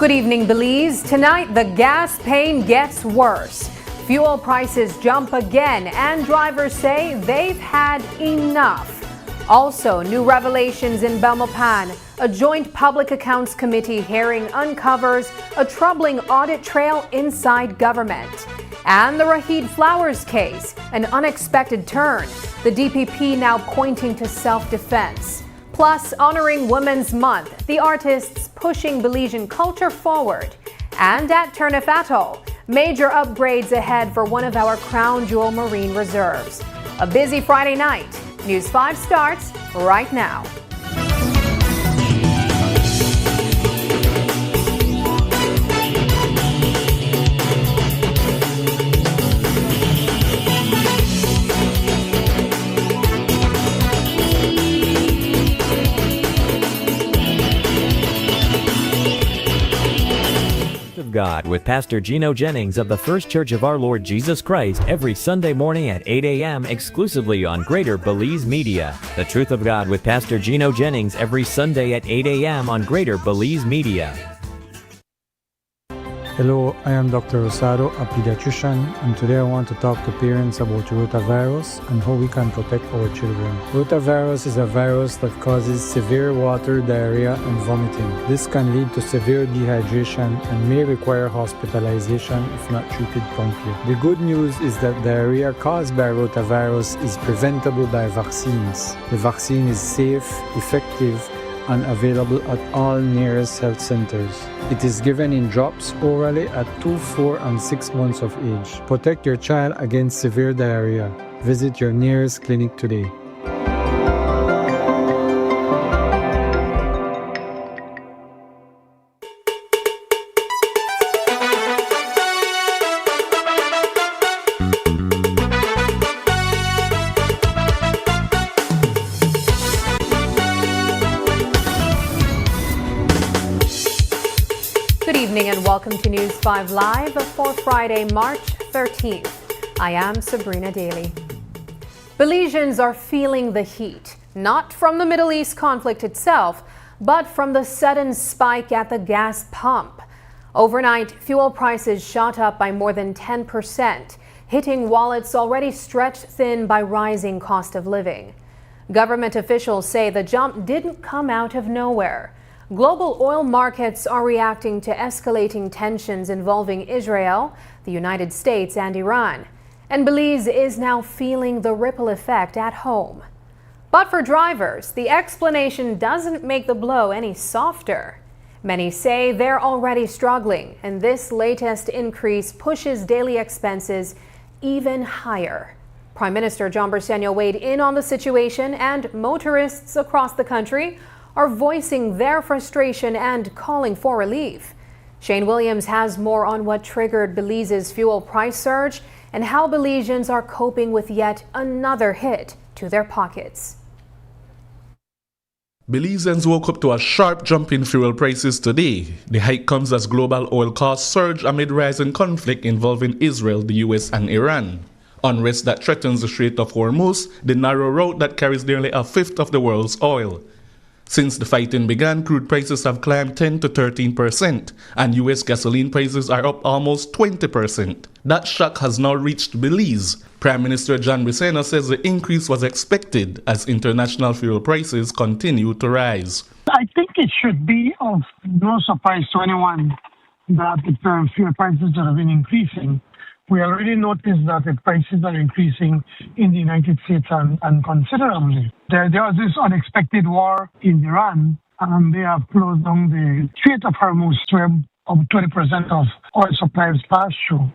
Good evening, Belize. Tonight, the gas pain gets worse. Fuel prices jump again, and drivers say they've had enough. Also, new revelations in Belmopan. A joint public accounts committee hearing uncovers a troubling audit trail inside government. And the Raheed Flowers case, an unexpected turn. The DPP now pointing to self-defense. Plus, honoring Women's Month, the artists pushing Belizean culture forward. And at Turnif Atoll, major upgrades ahead for one of our crown jewel marine reserves. A busy Friday night. News 5 starts right now. God with Pastor Gino Jennings of the First Church of Our Lord Jesus Christ every Sunday morning at 8 a.m. exclusively on Greater Belize Media. The Truth of God with Pastor Gino Jennings every Sunday at 8 a.m. on Greater Belize Media. Hello, I am Dr. Rosado, a pediatrician, and today I want to talk to parents about rotavirus and how we can protect our children. Rotavirus is a virus that causes severe water, diarrhea, and vomiting. This can lead to severe dehydration and may require hospitalization if not treated promptly. The good news is that diarrhea caused by rotavirus is preventable by vaccines. The vaccine is safe, effective, and available at all nearest health centers. It is given in drops orally at 2, 4, and 6 months of age. Protect your child against severe diarrhea. Visit your nearest clinic today. Good evening and welcome to News 5 Live for Friday, March 13th. I am Sabrina Daly. Belizeans are feeling the heat, not from the Middle East conflict itself, but from the sudden spike at the gas pump. Overnight, fuel prices shot up by more than 10%, hitting wallets already stretched thin by rising cost of living. Government officials say the jump didn't come out of nowhere. Global oil markets are reacting to escalating tensions involving Israel, the United States, and Iran. And Belize is now feeling the ripple effect at home. But for drivers, the explanation doesn't make the blow any softer. Many say they're already struggling, and this latest increase pushes daily expenses even higher. Prime Minister John Bersenio weighed in on the situation, and motorists across the country are voicing their frustration and calling for relief. Shane Williams has more on what triggered Belize's fuel price surge and how Belizeans are coping with yet another hit to their pockets. Belizeans woke up to a sharp jump in fuel prices today. The hike comes as global oil costs surge amid rising conflict involving Israel, the US, and Iran. Unrest that threatens the Strait of Hormuz, the narrow route that carries nearly a fifth of the world's oil. Since the fighting began, crude prices have climbed 10 to 13%, and U.S. gasoline prices are up almost 20%. That shock has now reached Belize. Prime Minister John Bersenio says the increase was expected as international fuel prices continue to rise. I think it should be of no surprise to anyone that the fuel prices have been increasing. We already noticed that the prices are increasing in the United States and considerably. There was this unexpected war in Iran, and they have closed down the Strait of Hormuz, where 20% of oil supplies pass through.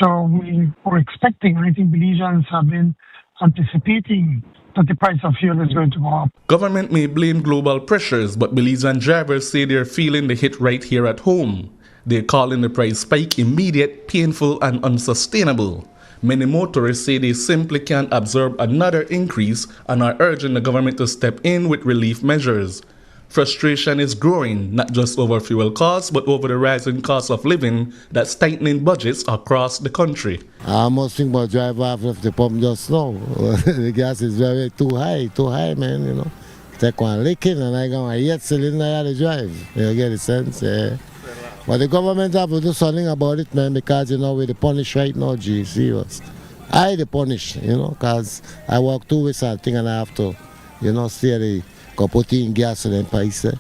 So we were expecting, I think Belizeans have been anticipating that the price of fuel is going to go up. Government may blame global pressures, but Belizean drivers say they're feeling the hit right here at home. They're calling the price spike immediate, painful, and unsustainable. Many motorists say they simply can't absorb another increase and are urging the government to step in with relief measures. Frustration is growing, not just over fuel costs, but over the rising cost of living that's tightening budgets across the country. I must think about drive off of the pump just now. The gas is too high, man, you know. Take one licking and I got my 8 cylinder out of drive. You get the sense? But the government have to do something about it, man, because, you know, with the punish right now, gee, serious. I the punish, you know, because I walk 2 weeks and thing and I have to, you know, stay the go put in gas and then price. And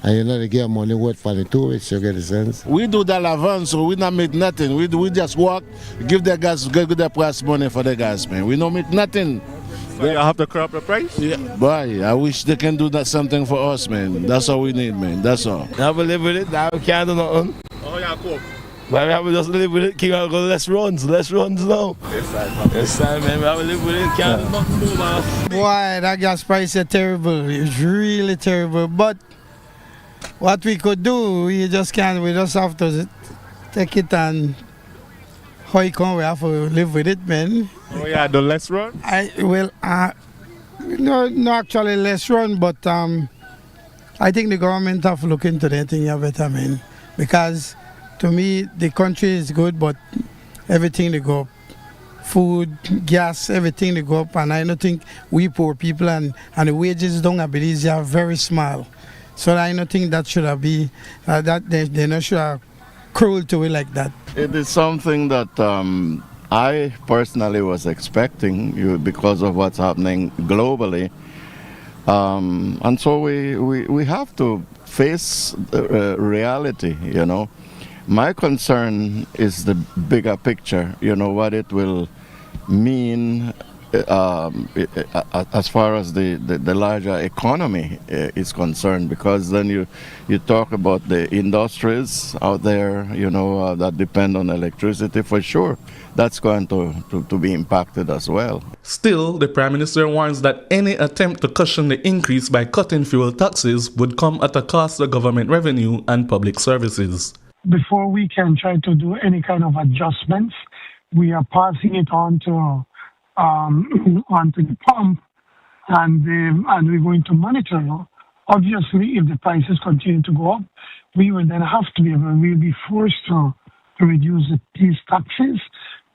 you know, they get money worth for the 2 weeks, you get the sense. We do the lavance, so we not make nothing. We just walk, give the gas, give the price money for the gas, man. We don't make nothing. So you have to crop the price? Yeah, boy, I wish they can do that something for us, man. That's all we need, man. That's all. I will live with it. I can't do nothing. Oh, yeah, cool. But I will just live with it. Keep on going less runs now. Yes, sir, man. I will live with it. Can't do nothing, do, man. Boy, that gas price is terrible. It's really terrible. But what we could do, we just have to take it and how it come, we have to live with it, man. Oh yeah, the less run? No, actually less run, but I think the government have to look into that thing better, man. Because to me, the country is good, but everything they go up. Food, gas, everything they go up, and I don't think we poor people and the wages don't have easy, are very small. So I don't think that should have be that they not should have cruel to it like that. It is something that I personally was expecting because of what's happening globally. And so we have to face reality, you know. My concern is the bigger picture, you know, what it will mean as far as the larger economy is concerned, because then you talk about the industries out there, you know, that depend on electricity, for sure. That's going to be impacted as well. Still, the Prime Minister warns that any attempt to cushion the increase by cutting fuel taxes would come at a cost to government revenue and public services. Before we can try to do any kind of adjustments, we are passing it on to onto the pump, and we're going to monitor. Obviously, if the prices continue to go up, we will then have to we'll be forced to reduce these taxes.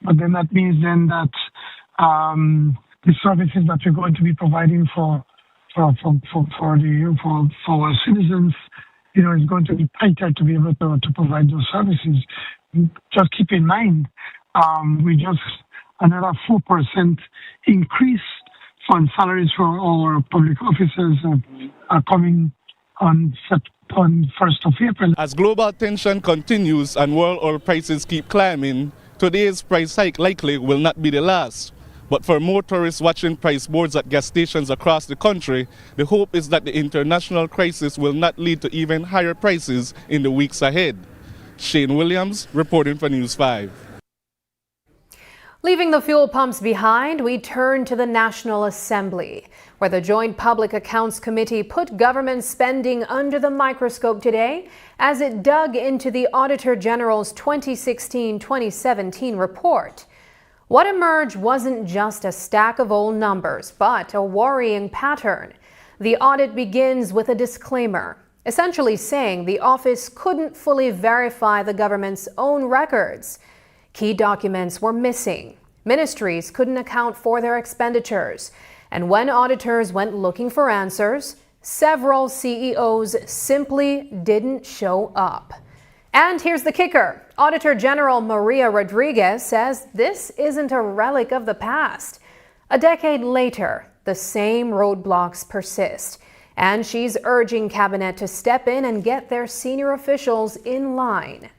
But then that means then that the services that we're going to be providing for our citizens, you know, is going to be tighter to be able to provide those services. Just keep in mind, we just another 4% increase on salaries for our public officers are coming on 1st of April. As global tension continues and world oil prices keep climbing, today's price hike likely will not be the last. But for motorists watching price boards at gas stations across the country, the hope is that the international crisis will not lead to even higher prices in the weeks ahead. Shane Williams reporting for News 5. Leaving the fuel pumps behind, we turn to the National Assembly, where the Joint Public Accounts Committee put government spending under the microscope today as it dug into the Auditor General's 2016-2017 report. What emerged wasn't just a stack of old numbers, but a worrying pattern. The audit begins with a disclaimer, essentially saying the office couldn't fully verify the government's own records. Key documents were missing. Ministries couldn't account for their expenditures. And when auditors went looking for answers, several CEOs simply didn't show up. And here's the kicker. Auditor General Maria Rodriguez says this isn't a relic of the past. A decade later, the same roadblocks persist. And she's urging Cabinet to step in and get their senior officials in line.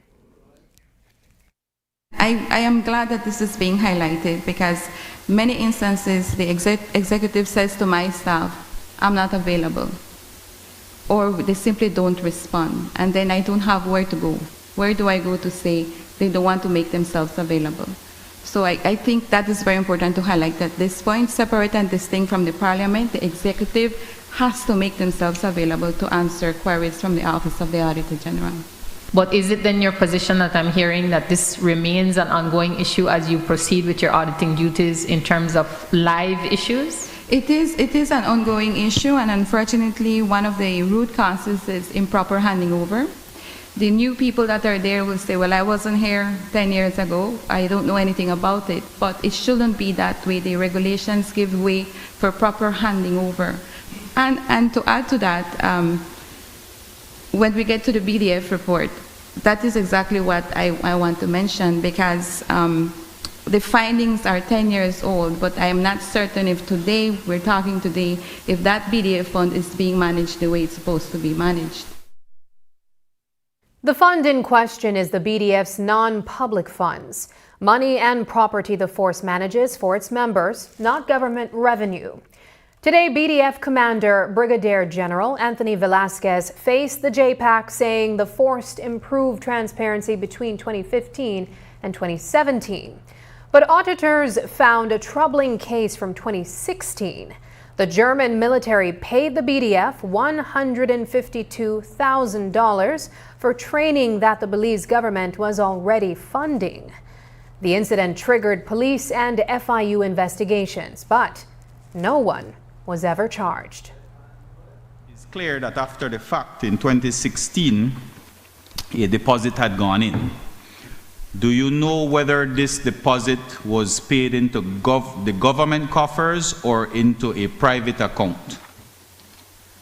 I am glad that this is being highlighted because many instances the executive says to my staff, I'm not available. Or they simply don't respond. And then I don't have where to go. Where do I go to say they don't want to make themselves available? So I think that is very important to highlight at this point, separate and distinct from the Parliament. The executive has to make themselves available to answer queries from the Office of the Auditor General. But is it then your position that I'm hearing that this remains an ongoing issue as you proceed with your auditing duties in terms of live issues? It is an ongoing issue, and unfortunately one of the root causes is improper handing over. The new people that are there will say, well, I wasn't here 10 years ago, I don't know anything about it, but it shouldn't be that way. The regulations give way for proper handing over. And to add to that, when we get to the BDF report, that is exactly what I want to mention, because the findings are 10 years old, but I am not certain if we're talking today, if that BDF fund is being managed the way it's supposed to be managed. The fund in question is the BDF's non-public funds, money and property the force manages for its members, not government revenue. Today, BDF Commander Brigadier General Anthony Velasquez faced the JPAC, saying the force improved transparency between 2015 and 2017. But auditors found a troubling case from 2016. The German military paid the BDF $152,000 for training that the Belize government was already funding. The incident triggered police and FIU investigations, but no one was ever charged. It's clear that after the fact, in 2016, a deposit had gone in. Do you know whether this deposit was paid into the government coffers or into a private account?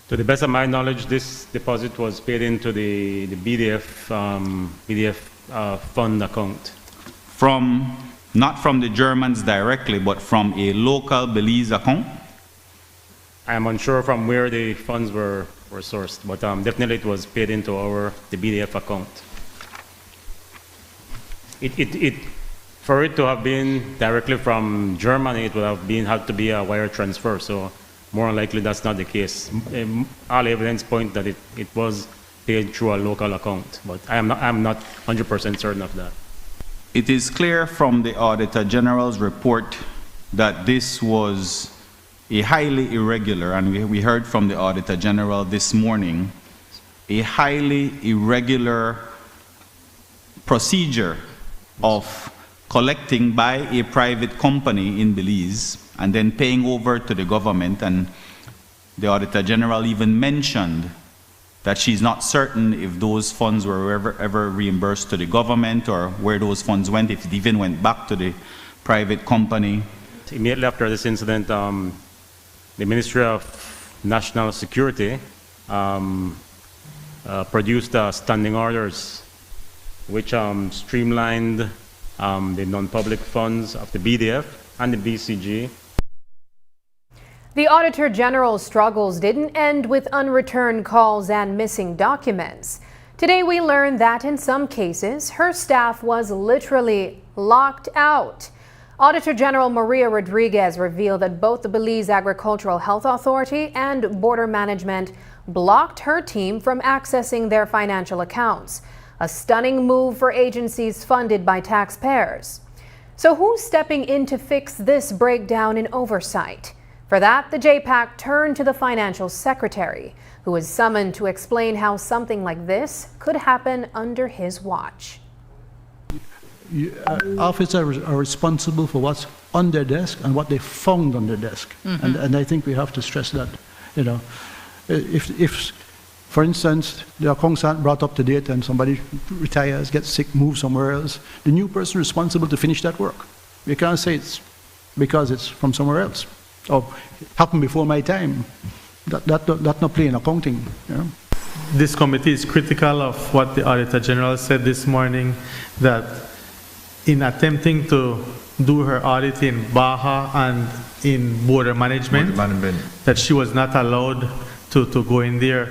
To the best of my knowledge, this deposit was paid into the BDF fund account. Not from the Germans directly, but from a local Belize account? I am unsure from where the funds were sourced, but definitely it was paid into the BDF account. For it to have been directly from Germany, it would have had to be a wire transfer. So more likely that's not the case. All evidence point that it was paid through a local account, but I'm not 100% certain of that. It is clear from the Auditor General's report that this was a highly irregular, and we heard from the Auditor General this morning, a highly irregular procedure of collecting by a private company in Belize and then paying over to the government. And the Auditor General even mentioned that she's not certain if those funds were ever reimbursed to the government or where those funds went, if it even went back to the private company. Immediately after this incident, the Ministry of National Security produced standing orders which streamlined the non-public funds of the BDF and the BCG. The Auditor General's struggles didn't end with unreturned calls and missing documents. Today we learned that in some cases, her staff was literally locked out. Auditor General Maria Rodriguez revealed that both the Belize Agricultural Health Authority and Border Management blocked her team from accessing their financial accounts. A stunning move for agencies funded by taxpayers. So who's stepping in to fix this breakdown in oversight? For that, the JPAC turned to the Financial Secretary, who was summoned to explain how something like this could happen under his watch. Officers are responsible for what's on their desk and what they found on their desk. Mm-hmm. And I think we have to stress that. If for instance, the accounts aren't brought up to date and somebody retires, gets sick, moves somewhere else, the new person responsible to finish that work. You can't say it's because it's from somewhere else or happened before my time. That's not plain accounting. This committee is critical of what the Auditor General said this morning, that in attempting to do her audit in Baja and in border management, that she was not allowed to go in there.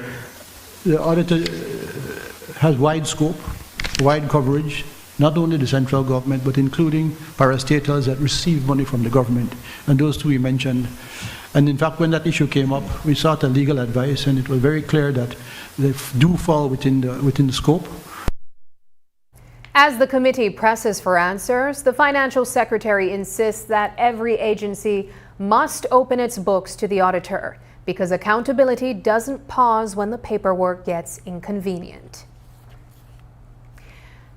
The auditor has wide scope, wide coverage, not only the central government, but including parastatals that receive money from the government, and those two we mentioned. And in fact, when that issue came up, we sought a legal advice, and it was very clear that they do fall within the scope. As the committee presses for answers, the Financial Secretary insists that every agency must open its books to the auditor, because accountability doesn't pause when the paperwork gets inconvenient.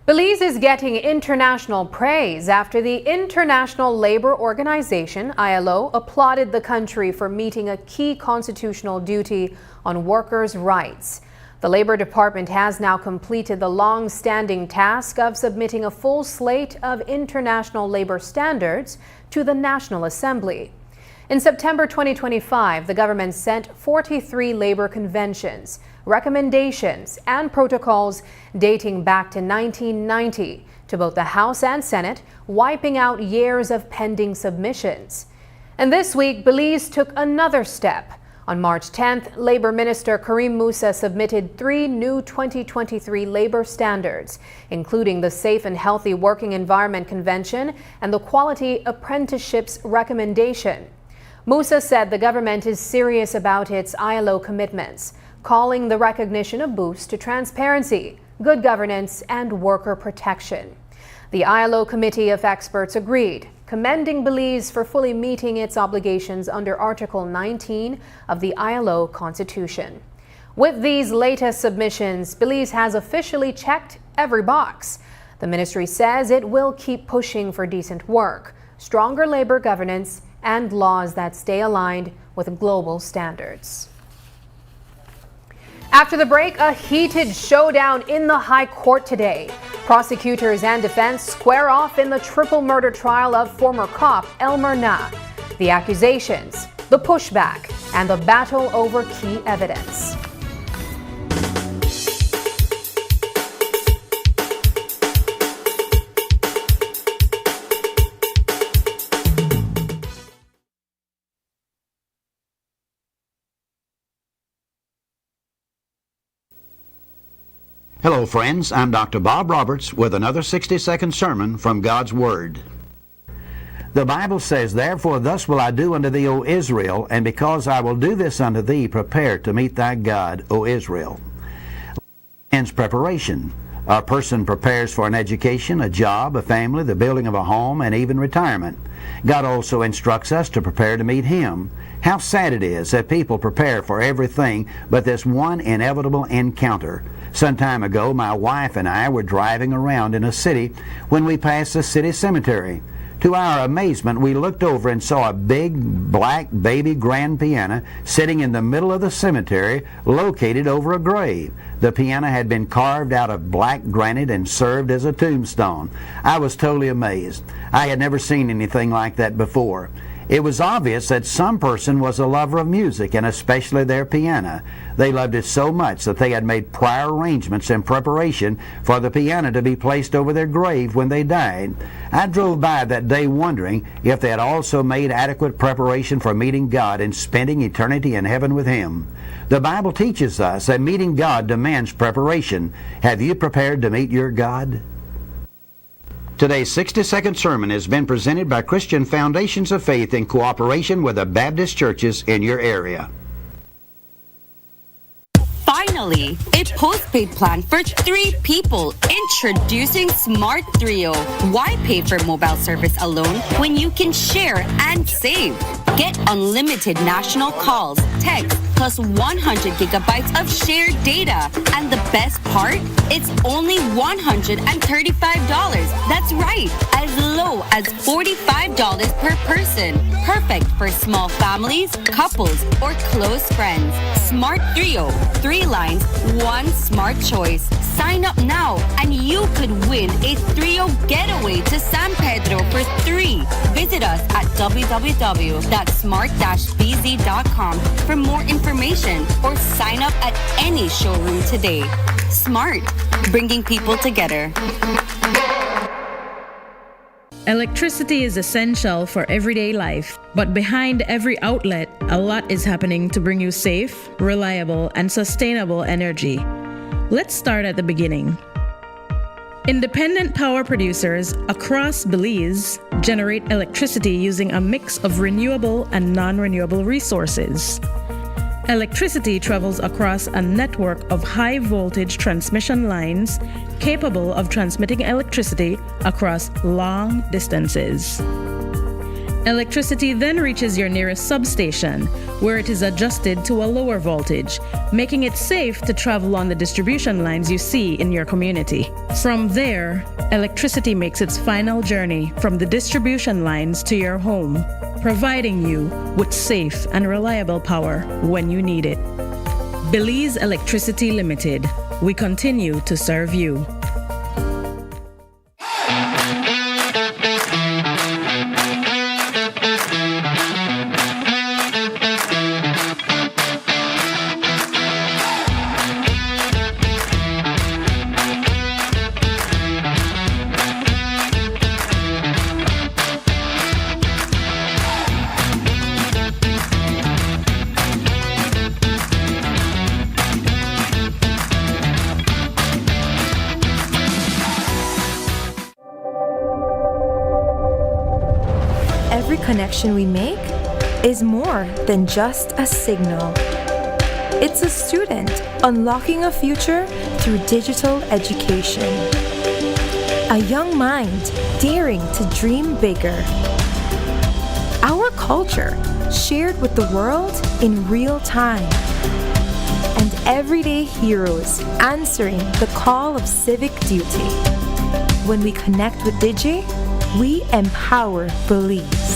Belize is getting international praise after the International Labour Organization, ILO, applauded the country for meeting a key constitutional duty on workers' rights. The Labour Department has now completed the long-standing task of submitting a full slate of international labour standards to the National Assembly. In September 2025, the government sent 43 labor conventions, recommendations, and protocols dating back to 1990 to both the House and Senate, wiping out years of pending submissions. And this week, Belize took another step. On March 10th, Labor Minister Karim Musa submitted 3 new 2023 labor standards, including the Safe and Healthy Working Environment Convention and the Quality Apprenticeships Recommendation. Musa said the government is serious about its ILO commitments, calling the recognition a boost to transparency, good governance, and worker protection. The ILO Committee of Experts agreed, commending Belize for fully meeting its obligations under Article 19 of the ILO Constitution. With these latest submissions, Belize has officially checked every box. The ministry says it will keep pushing for decent work, stronger labor governance, and laws that stay aligned with global standards. After the break, a heated showdown in the High Court today. Prosecutors and defense square off in the triple murder trial of former cop Elmer Na. The accusations, the pushback, and the battle over key evidence. Hello friends, I'm Dr. Bob Roberts with another 60-second sermon from God's Word. The Bible says, "Therefore thus will I do unto thee, O Israel, and because I will do this unto thee, prepare to meet thy God, O Israel." Ends preparation. A person prepares for an education, a job, a family, the building of a home, and even retirement. God also instructs us to prepare to meet Him. How sad it is that people prepare for everything but this one inevitable encounter. Some time ago, my wife and I were driving around in a city when we passed a city cemetery. To our amazement, we looked over and saw a big black baby grand piano sitting in the middle of the cemetery, located over a grave. The piano had been carved out of black granite and served as a tombstone. I was totally amazed. I had never seen anything like that before. It was obvious that some person was a lover of music, and especially their piano. They loved it so much that they had made prior arrangements in preparation for the piano to be placed over their grave when they died. I drove by that day wondering if they had also made adequate preparation for meeting God and spending eternity in heaven with Him. The Bible teaches us that meeting God demands preparation. Have you prepared to meet your God? Today's 60-second sermon has been presented by Christian Foundations of Faith in cooperation with the Baptist churches in your area. Finally, a postpaid plan for 3 people. Introducing Smart Trio. Why pay for mobile service alone when you can share and save? Get unlimited national calls, text, plus 100 gigabytes of shared data. And the best part? It's only $135. That's right, as low as $45 per person. Perfect for small families, couples, or close friends. Smart Trio. 3 lines, 1 smart choice. Sign up now and you could win a Trio getaway to San Pedro for 3. Visit us at www.smart-bz.com for more information or sign up at any showroom today. Smart, bringing people together. Electricity is essential for everyday life, but behind every outlet, a lot is happening to bring you safe, reliable, and sustainable energy. Let's start at the beginning. Independent power producers across Belize generate electricity using a mix of renewable and non-renewable resources. Electricity travels across a network of high-voltage transmission lines capable of transmitting electricity across long distances. Electricity then reaches your nearest substation, where it is adjusted to a lower voltage, making it safe to travel on the distribution lines you see in your community. From there, electricity makes its final journey from the distribution lines to your home, providing you with safe and reliable power when you need it. Belize Electricity Limited. We continue to serve you. every connection we make is more than just a signal. It's a student unlocking a future through digital education. A young mind daring to dream bigger. Our culture shared with the world in real time. And everyday heroes answering the call of civic duty. When we connect with Digi, we empower Belize.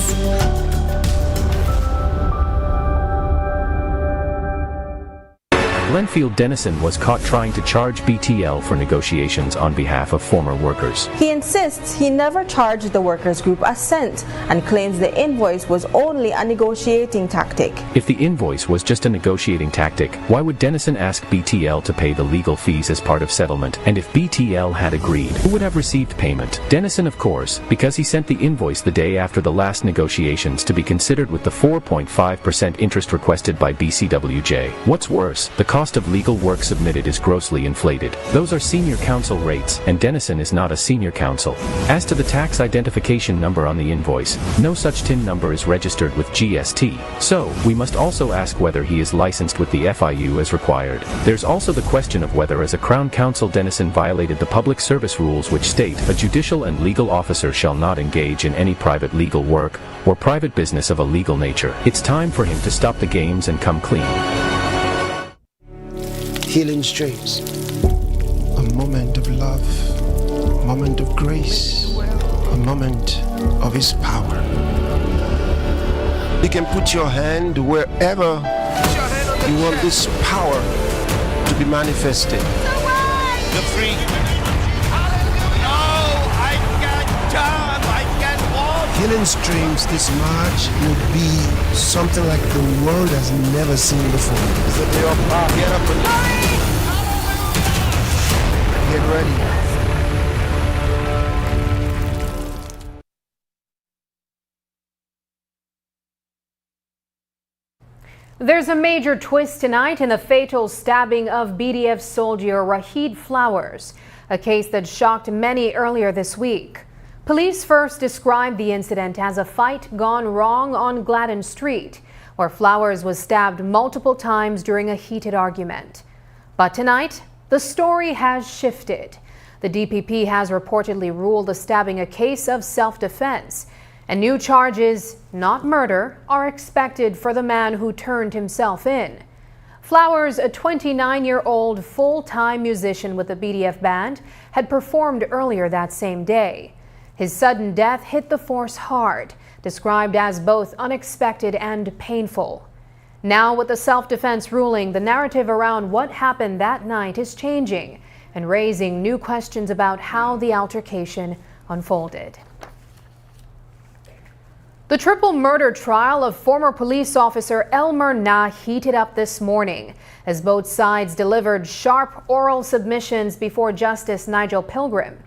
Glenfield Dennison was caught trying to charge BTL for negotiations on behalf of former workers. He insists he never charged the workers group a cent and claims the invoice was only a negotiating tactic. If the invoice was just a negotiating tactic, why would Dennison ask BTL to pay the legal fees as part of settlement? And if BTL had agreed, who would have received payment? Dennison, of course, because he sent the invoice the day after the last negotiations to be considered with the 4.5% interest requested by BCWJ. What's worse, the cost of legal work submitted is grossly inflated. Those are senior counsel rates, and Dennison is not a senior counsel. As to the tax identification number on the invoice, no such TIN number is registered with GST. So, we must also ask whether he is licensed with the FIU as required. There's also the question of whether as a Crown Counsel Dennison violated the public service rules which state a judicial and legal officer shall not engage in any private legal work or private business of a legal nature. It's time for him to stop the games and come clean. Healing streams, a moment of love, a moment of grace, a moment of His power. You can put your hand wherever you want this power to be manifested. You're free. No, I can't jump, I can't walk. Healing streams this March will be something like the world has never seen before. Get up and get ready. There's a major twist tonight in the fatal stabbing of BDF soldier Raheed Flowers, a case that shocked many earlier this week. Police first described the incident as a fight gone wrong on Iguana Street, where Flowers was stabbed multiple times during a heated argument. But tonight, the story has shifted. The DPP has reportedly ruled the stabbing a case of self-defense, and new charges, not murder, are expected for the man who turned himself in. Flowers, a 29-year-old full-time musician with the BDF band, had performed earlier that same day. His sudden death hit the force hard, described as both unexpected and painful. Now, with the self-defense ruling, the narrative around what happened that night is changing and raising new questions about how the altercation unfolded. The triple murder trial of former police officer Elmer Na heated up this morning as both sides delivered sharp oral submissions before Justice Nigel Pilgrim.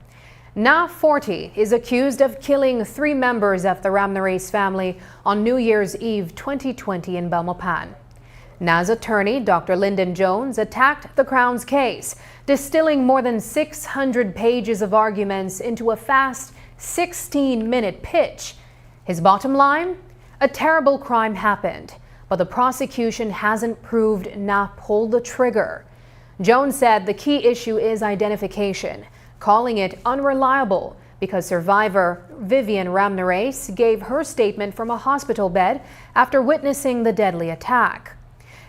Na, 40, is accused of killing 3 members of the Ramnare's family on New Year's Eve 2020 in Belmopan. Na's attorney, Dr. Lyndon Jones, attacked the Crown's case, distilling more than 600 pages of arguments into a fast 16-minute pitch. His bottom line? A terrible crime happened, but the prosecution hasn't proved Na pulled the trigger. Jones said the key issue is identification, calling it unreliable because survivor Vivian Ramnare's gave her statement from a hospital bed after witnessing the deadly attack.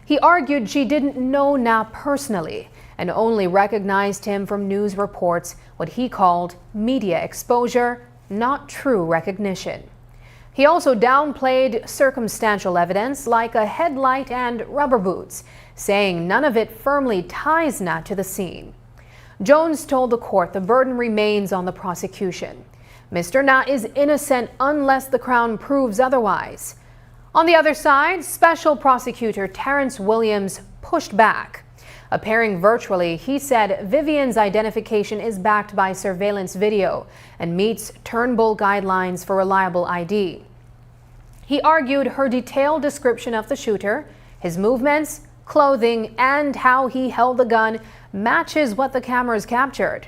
He argued she didn't know Na personally and only recognized him from news reports, what he called media exposure, not true recognition. He also downplayed circumstantial evidence like a headlight and rubber boots, saying none of it firmly ties Na to the scene. Jones told the court the burden remains on the prosecution. Mr. Na is innocent unless the Crown proves otherwise. On the other side, Special Prosecutor Terrence Williams pushed back. Appearing virtually, he said Vivian's identification is backed by surveillance video and meets Turnbull guidelines for reliable ID. He argued her detailed description of the shooter, his movements, clothing, and how he held the gun matches what the cameras captured.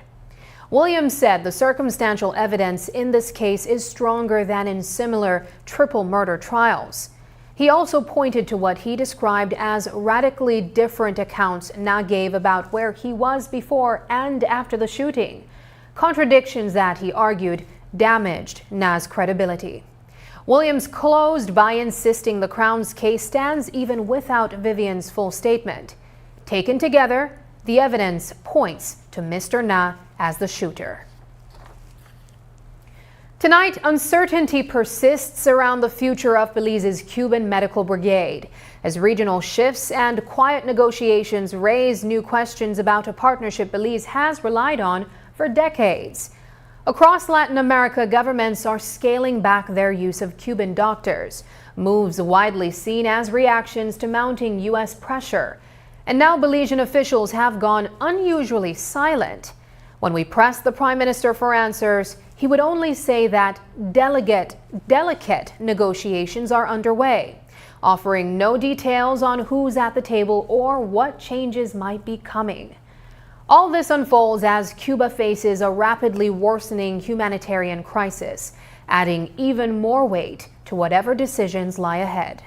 Williams said the circumstantial evidence in this case is stronger than in similar triple murder trials. He also pointed to what he described as radically different accounts Na gave about where he was before and after the shooting. Contradictions that, he argued, damaged Na's credibility. Williams closed by insisting the Crown's case stands even without Vivian's full statement. Taken together, the evidence points to Mr. Na as the shooter. Tonight, uncertainty persists around the future of Belize's Cuban medical brigade, as regional shifts and quiet negotiations raise new questions about a partnership Belize has relied on for decades. Across Latin America, governments are scaling back their use of Cuban doctors, moves widely seen as reactions to mounting U.S. pressure. And now Belizean officials have gone unusually silent. When we pressed the Prime Minister for answers, he would only say that delicate negotiations are underway, offering no details on who's at the table or what changes might be coming. All this unfolds as Cuba faces a rapidly worsening humanitarian crisis, adding even more weight to whatever decisions lie ahead.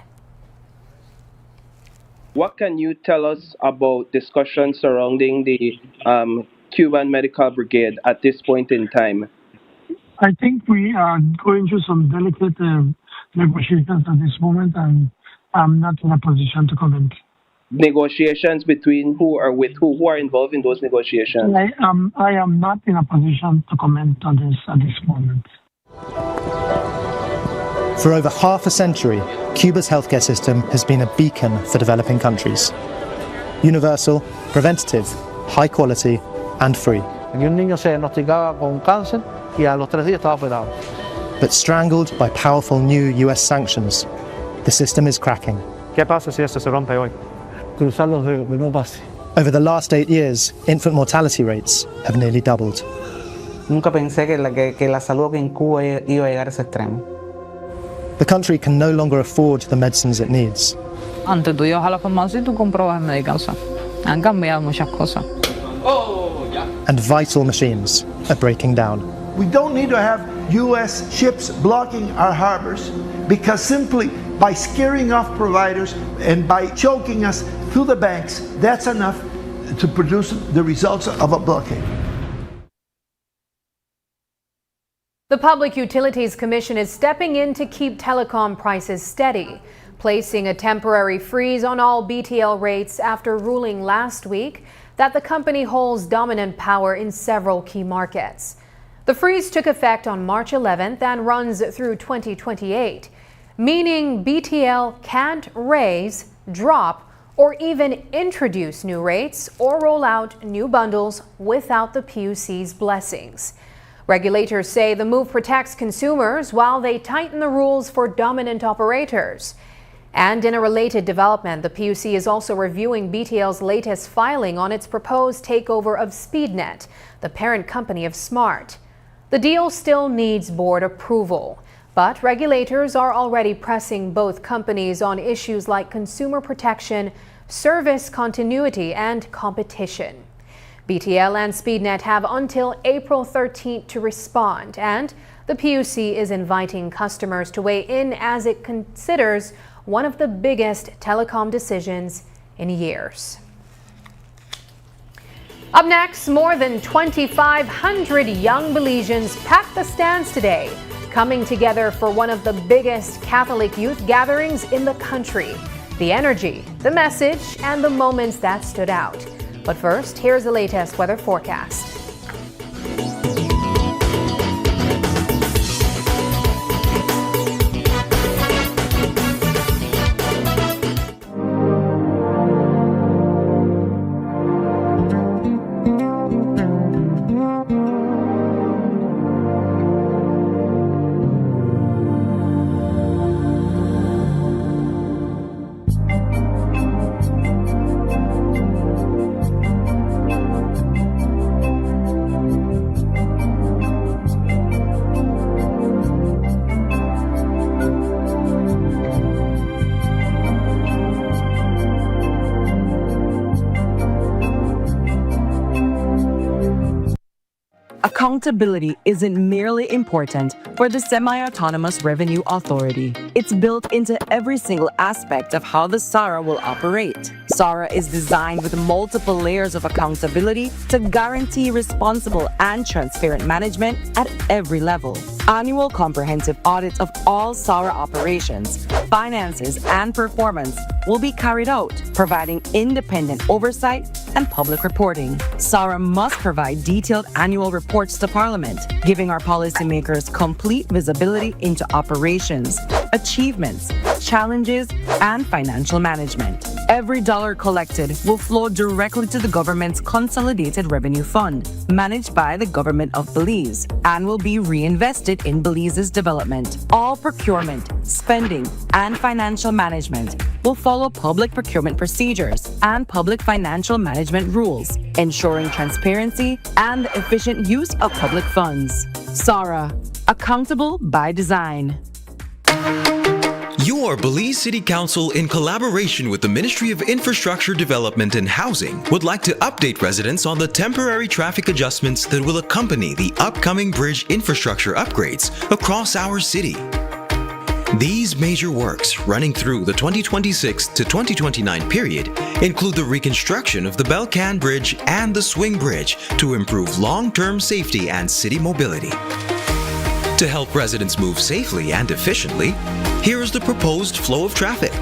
What can you tell us about discussions surrounding the Cuban Medical Brigade at this point in time? I think we are going through some delicate negotiations at this moment, and I'm not in a position to comment. Negotiations between who or with who? Who are involved in those negotiations? I am not in a position to comment on this at this moment. For over half a century, Cuba's healthcare system has been a beacon for developing countries. Universal, preventative, high quality, and free. But strangled by powerful new US sanctions, the system is cracking. Over the last 8 years, infant mortality rates have nearly doubled. The country can no longer afford the medicines it needs. Antes tú ibas a la farmacia y tú comprabas medicación. Han cambiado muchas cosas. And vital machines are breaking down. We don't need to have U.S. ships blocking our harbors, because simply by scaring off providers and by choking us through the banks, that's enough to produce the results of a blockade. The Public Utilities Commission is stepping in to keep telecom prices steady, placing a temporary freeze on all BTL rates after ruling last week that the company holds dominant power in several key markets. The freeze took effect on March 11th and runs through 2028, meaning BTL can't raise, drop, or even introduce new rates or roll out new bundles without the PUC's blessings. Regulators say the move protects consumers while they tighten the rules for dominant operators. And in a related development, the PUC is also reviewing BTL's latest filing on its proposed takeover of SpeedNet, the parent company of Smart. The deal still needs board approval, but regulators are already pressing both companies on issues like consumer protection, service continuity, and competition. BTL and SpeedNet have until April 13th to respond, and the PUC is inviting customers to weigh in as it considers one of the biggest telecom decisions in years. Up next, more than 2,500 young Belizeans packed the stands today, coming together for one of the biggest Catholic youth gatherings in the country. The energy, the message, and the moments that stood out. But first, here's the latest weather forecast. Accountability isn't merely important for the Semi-Autonomous Revenue Authority. It's built into every single aspect of how the SARA will operate. SARA is designed with multiple layers of accountability to guarantee responsible and transparent management at every level. Annual comprehensive audits of all SARA operations, finances, and performance will be carried out, providing independent oversight and public reporting. SARA must provide detailed annual reports to Parliament, giving our policymakers complete visibility into operations, achievements, challenges, and financial management. Every dollar collected will flow directly to the government's Consolidated Revenue Fund, managed by the government of Belize, and will be reinvested in Belize's development. All procurement, spending, and financial management will follow public procurement procedures and public financial management rules, ensuring transparency and the efficient use of public funds. SARA, accountable by design. Your Belize City Council, in collaboration with the Ministry of Infrastructure Development and Housing, would like to update residents on the temporary traffic adjustments that will accompany the upcoming bridge infrastructure upgrades across our city. These major works, running through the 2026 to 2029 period, include the reconstruction of the Belcan Bridge and the Swing Bridge to improve long-term safety and city mobility. To help residents move safely and efficiently, here is the proposed flow of traffic.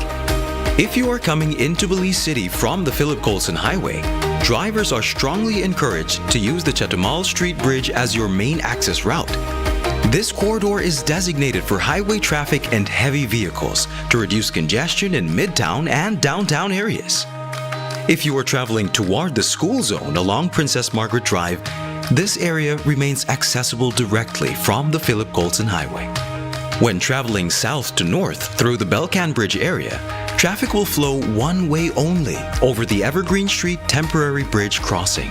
If you are coming into Belize City from the Philip Colson Highway, drivers are strongly encouraged to use the Iguana Street Bridge as your main access route. This corridor is designated for highway traffic and heavy vehicles to reduce congestion in Midtown and downtown areas. If you are traveling toward the school zone along Princess Margaret Drive, this area remains accessible directly from the Philip Colson Highway. When traveling south to north through the Belcan Bridge area, traffic will flow one way only over the Evergreen Street Temporary Bridge crossing.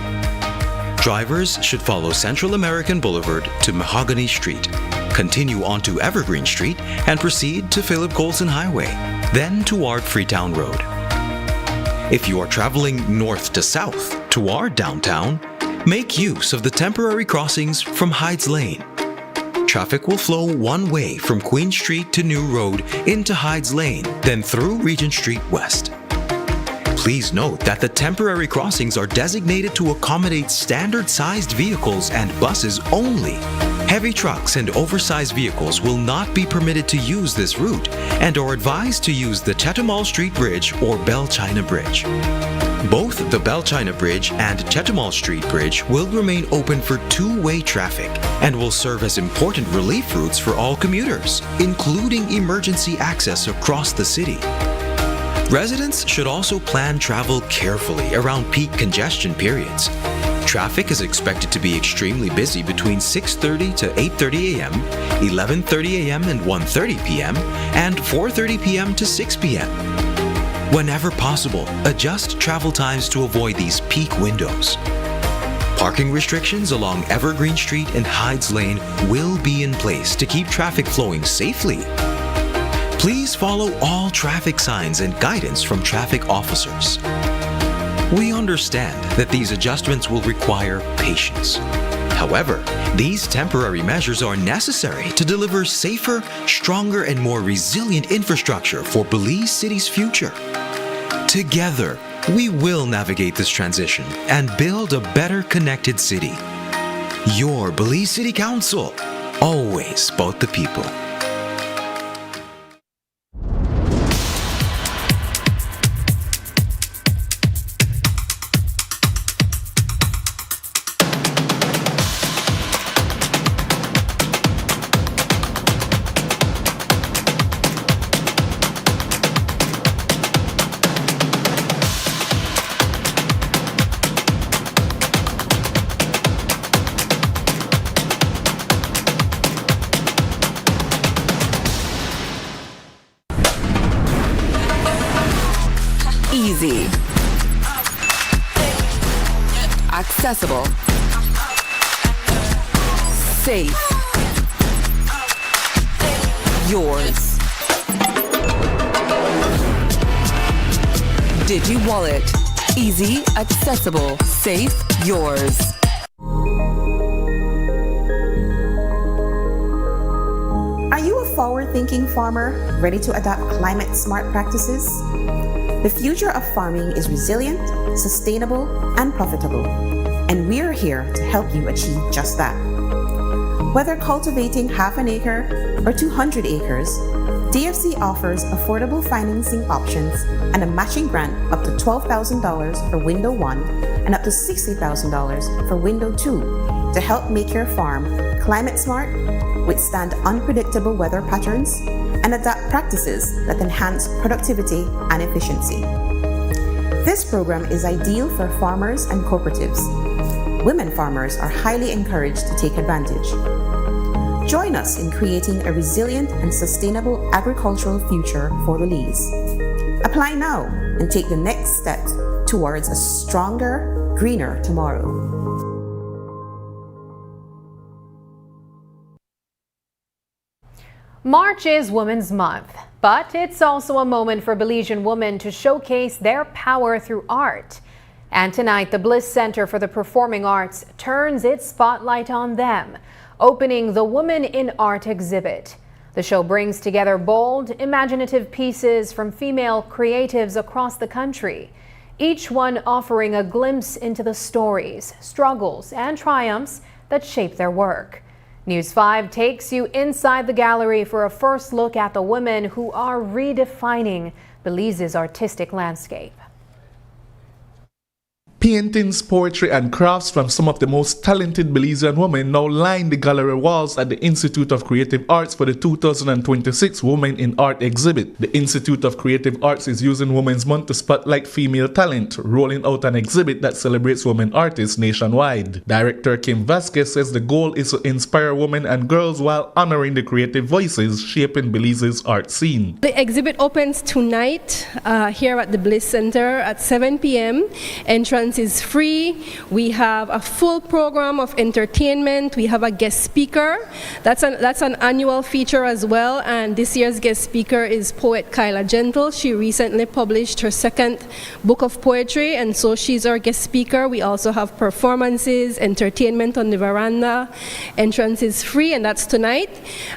Drivers should follow Central American Boulevard to Mahogany Street, continue onto Evergreen Street, and proceed to Philip Colson Highway, then toward Freetown Road. If you are traveling north to south toward downtown, make use of the temporary crossings from Hydes Lane. Traffic will flow one way from Queen Street to New Road into Hydes Lane, then through Regent Street West. Please note that the temporary crossings are designated to accommodate standard-sized vehicles and buses only. Heavy trucks and oversized vehicles will not be permitted to use this route and are advised to use the Chetumal Street Bridge or Bell China Bridge. Both the Bell China Bridge and Chetumal Street Bridge will remain open for two-way traffic and will serve as important relief routes for all commuters, including emergency access across the city. Residents should also plan travel carefully around peak congestion periods. Traffic is expected to be extremely busy between 6:30 to 8:30 a.m., 11:30 a.m. and 1:30 p.m., and 4:30 p.m. to 6 p.m. Whenever possible, adjust travel times to avoid these peak windows. Parking restrictions along Evergreen Street and Hydes Lane will be in place to keep traffic flowing safely. Please follow all traffic signs and guidance from traffic officers. We understand that these adjustments will require patience. However, these temporary measures are necessary to deliver safer, stronger, and more resilient infrastructure for Belize City's future. Together, we will navigate this transition and build a better connected city. Your Belize City Council, always about the people. Easy. Accessible. Safe. Yours. Digi Wallet. Easy, accessible, safe, yours. forward-thinking farmer ready to adopt climate-smart practices? The future of farming is resilient, sustainable, and profitable, and we're here to help you achieve just that. Whether cultivating half an acre or 200 acres, DFC offers affordable financing options and a matching grant up to $12,000 for Window 1 and up to $60,000 for Window 2 to help make your farm climate smart, withstand unpredictable weather patterns, and adopt practices that enhance productivity and efficiency. This program is ideal for farmers and cooperatives. Women farmers are highly encouraged to take advantage. Join us in creating a resilient and sustainable agricultural future for Belize. Apply now and take the next step towards a stronger, greener tomorrow. March is Women's Month, but it's also a moment for Belizean women to showcase their power through art. And tonight, the Bliss Center for the Performing Arts turns its spotlight on them, opening the Women in Art exhibit. The show brings together bold, imaginative pieces from female creatives across the country, each one offering a glimpse into the stories, struggles, and triumphs that shape their work. News 5 takes you inside the gallery for a first look at the women who are redefining Belize's artistic landscape. Paintings, poetry and crafts from some of the most talented Belizean women now line the gallery walls at the Institute of Creative Arts for the 2026 Women in Art exhibit. The Institute of Creative Arts is using Women's Month to spotlight female talent, rolling out an exhibit that celebrates women artists nationwide. Director Kim Vasquez says the goal is to inspire women and girls while honoring the creative voices shaping Belize's art scene. The exhibit opens tonight here at the Bliss Center at 7 p.m. Entrance is free. We have a full program of entertainment. We have a guest speaker. That's an annual feature as well, and this year's guest speaker is poet Kyla Gentle. She recently published her second book of poetry, and so she's our guest speaker. We also have performances, entertainment on the veranda. Entrance is free, and that's tonight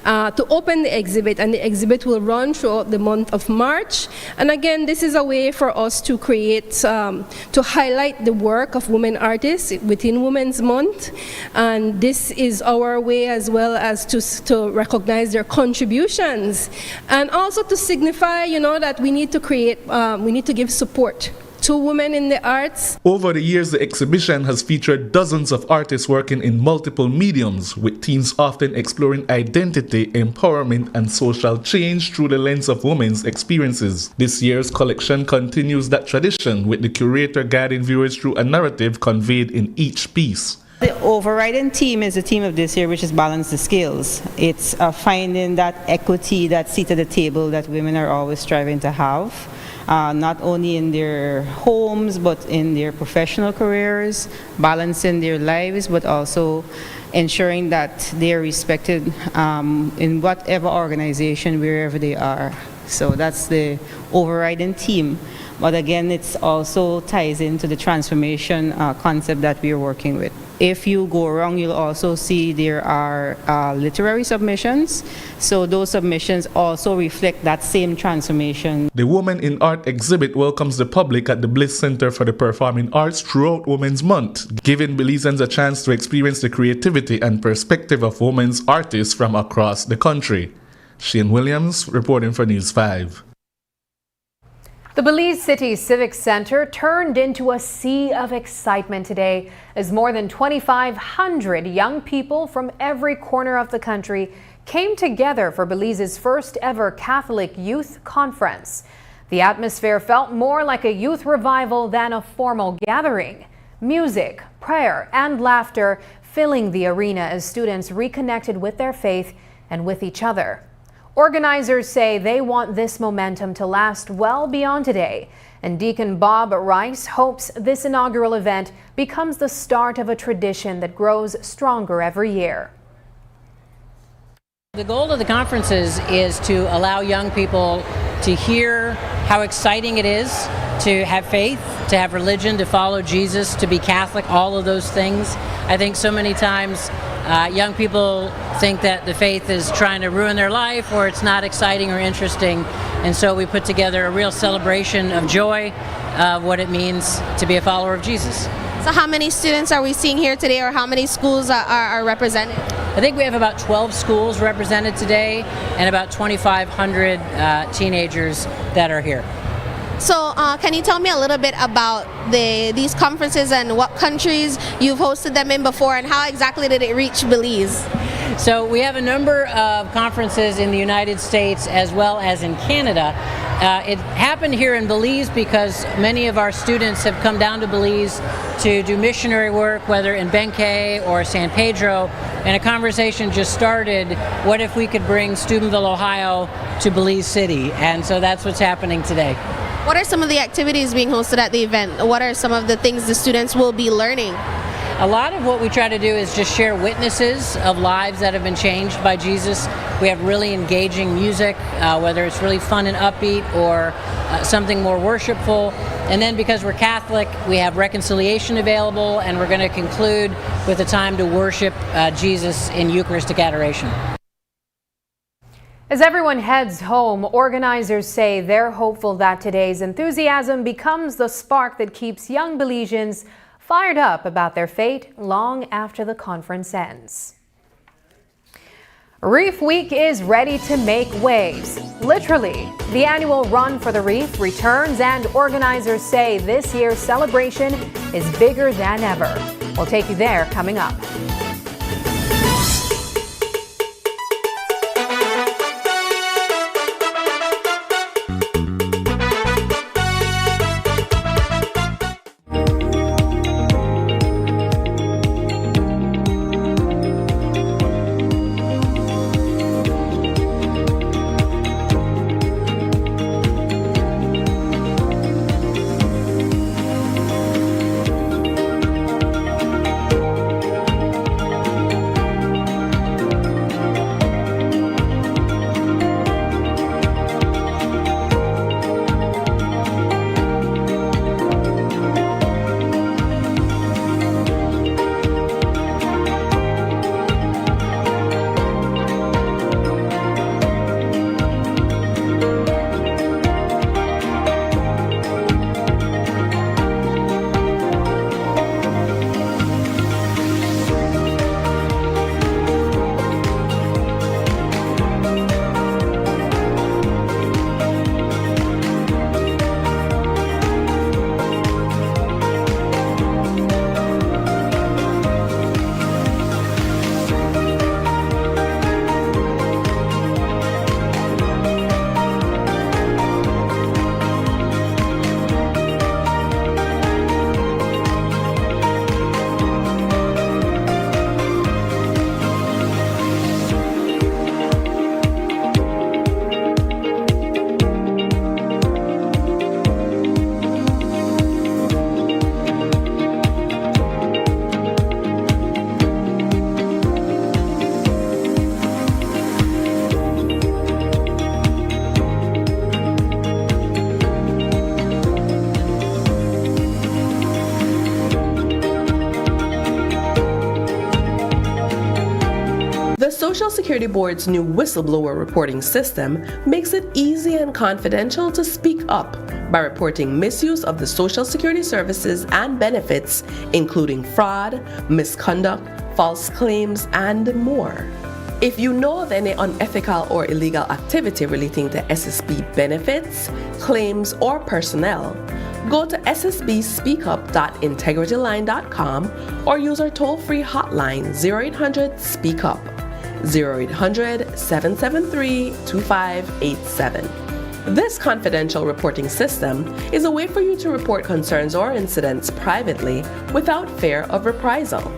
to open the exhibit, and the exhibit will run throughout the month of March. And again, this is a way for us to create, to highlight the work of women artists within Women's Month, and this is our way as well as to recognize their contributions and also to signify, that we need to create, we need to give support to women in the arts. Over the years, the exhibition has featured dozens of artists working in multiple mediums, with themes often exploring identity, empowerment, and social change through the lens of women's experiences. This year's collection continues that tradition, with the curator guiding viewers through a narrative conveyed in each piece. The overriding theme is the theme of this year, which is balance the scales. It's finding that equity, that seat at the table that women are always striving to have. Not only in their homes, but in their professional careers, balancing their lives, but also ensuring that they are respected in whatever organization, wherever they are. So that's the overriding theme. But again, it also ties into the transformation concept that we are working with. If you go around, you'll also see there are literary submissions. So those submissions also reflect that same transformation. The Women in Art exhibit welcomes the public at the Bliss Center for the Performing Arts throughout Women's Month, giving Belizeans a chance to experience the creativity and perspective of women's artists from across the country. Shane Williams reporting for News 5. The Belize City Civic Center turned into a sea of excitement today as more than 2,500 young people from every corner of the country came together for Belize's first ever Catholic Youth Conference. The atmosphere felt more like a youth revival than a formal gathering. Music, prayer, and laughter filling the arena as students reconnected with their faith and with each other. Organizers say they want this momentum to last well beyond today, and Deacon Bob Rice hopes this inaugural event becomes the start of a tradition that grows stronger every year. The goal of the conferences is to allow young people to hear how exciting it is to have faith, to have religion, to follow Jesus, to be Catholic, all of those things. I think so many times young people think that the faith is trying to ruin their life or it's not exciting or interesting. And so we put together a real celebration of joy of what it means to be a follower of Jesus. So how many students are we seeing here today, or how many schools are represented? I think we have about 12 schools represented today and about 2,500 teenagers that are here. So can you tell me a little bit about these conferences and what countries you've hosted them in before, and how exactly did it reach Belize? So we have a number of conferences in the United States as well as in Canada. It happened here in Belize because many of our students have come down to Belize to do missionary work, whether in Benque or San Pedro, and a conversation just started, what if we could bring Steubenville, Ohio to Belize City? And so that's what's happening today. What are some of the activities being hosted at the event? What are some of the things the students will be learning? A lot of what we try to do is just share witnesses of lives that have been changed by Jesus. We have really engaging music, whether it's really fun and upbeat or something more worshipful. And then because we're Catholic, we have reconciliation available, and we're going to conclude with a time to worship Jesus in Eucharistic adoration. As everyone heads home, organizers say they're hopeful that today's enthusiasm becomes the spark that keeps young Belizeans fired up about their fate long after the conference ends. Reef Week is ready to make waves. Literally, the annual Run for the Reef returns, and organizers say this year's celebration is bigger than ever. We'll take you there coming up. The Social Security Board's new whistleblower reporting system makes it easy and confidential to speak up by reporting misuse of the Social Security services and benefits, including fraud, misconduct, false claims, and more. If you know of any unethical or illegal activity relating to SSB benefits, claims, or personnel, go to ssbspeakup.integrityline.com or use our toll-free hotline 0800-SPEAK-UP, 0800-773-2587. This confidential reporting system is a way for you to report concerns or incidents privately without fear of reprisal.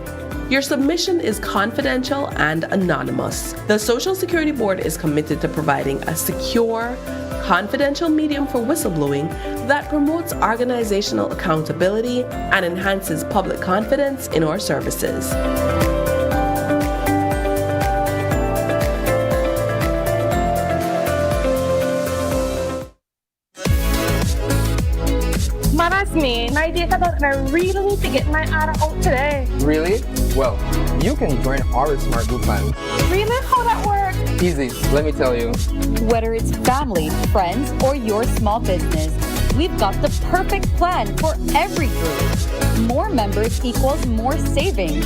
Your submission is confidential and anonymous. The Social Security Board is committed to providing a secure, confidential medium for whistleblowing that promotes organizational accountability and enhances public confidence in our services. me. My data done and I really need to get my order out today. Really? Well, you can join our Smart Group plan. Really? How that works? Easy, let me tell you. Whether it's family, friends, or your small business, we've got the perfect plan for every group. More members equals more savings,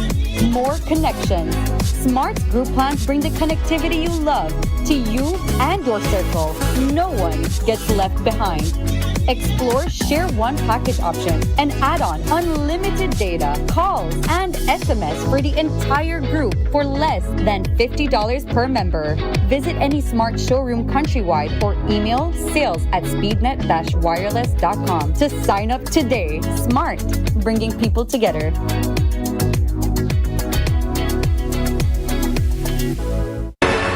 more connections. Smart Group plans bring the connectivity you love to you and your circle. No one gets left behind. Explore Share One package option and add on unlimited data, calls, and SMS for the entire group for less than $50 per member. Visit any Smart showroom countrywide or email sales@speednet-wireless.com to sign up today. Smart, bringing people together.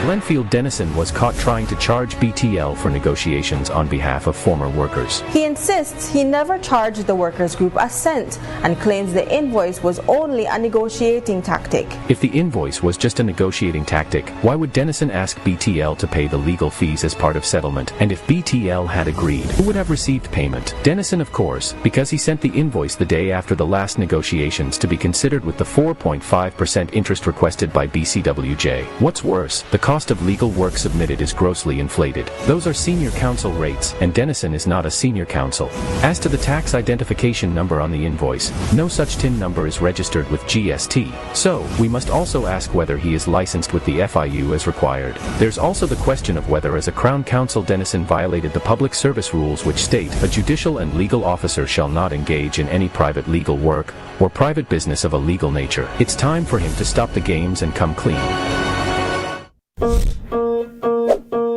Glenfield Dennison was caught trying to charge BTL for negotiations on behalf of former workers. He insists he never charged the workers group a cent and claims the invoice was only a negotiating tactic. If the invoice was just a negotiating tactic, why would Dennison ask BTL to pay the legal fees as part of settlement? And if BTL had agreed, who would have received payment? Dennison, of course, because he sent the invoice the day after the last negotiations to be considered with the 4.5% interest requested by BCWJ. What's worse, the cost of legal work submitted is grossly inflated. Those are senior counsel rates, and Dennison is not a senior counsel. As to the tax identification number on the invoice, no such TIN number is registered with GST. So, we must also ask whether he is licensed with the FIU as required. There's also the question of whether as a Crown Counsel Dennison violated the public service rules which state a judicial and legal officer shall not engage in any private legal work or private business of a legal nature. It's time for him to stop the games and come clean.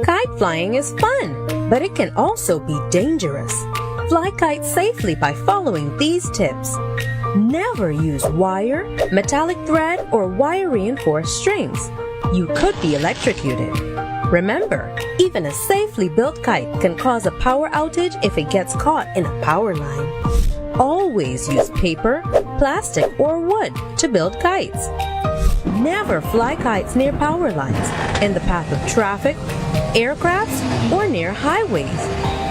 Kite flying is fun, but it can also be dangerous. Fly kites safely by following these tips. Never use wire, metallic thread, or wire-reinforced strings. You could be electrocuted. Remember, even a safely built kite can cause a power outage if it gets caught in a power line. Always use paper, plastic, or wood to build kites. Never fly kites near power lines, in the path of traffic, aircrafts, or near highways.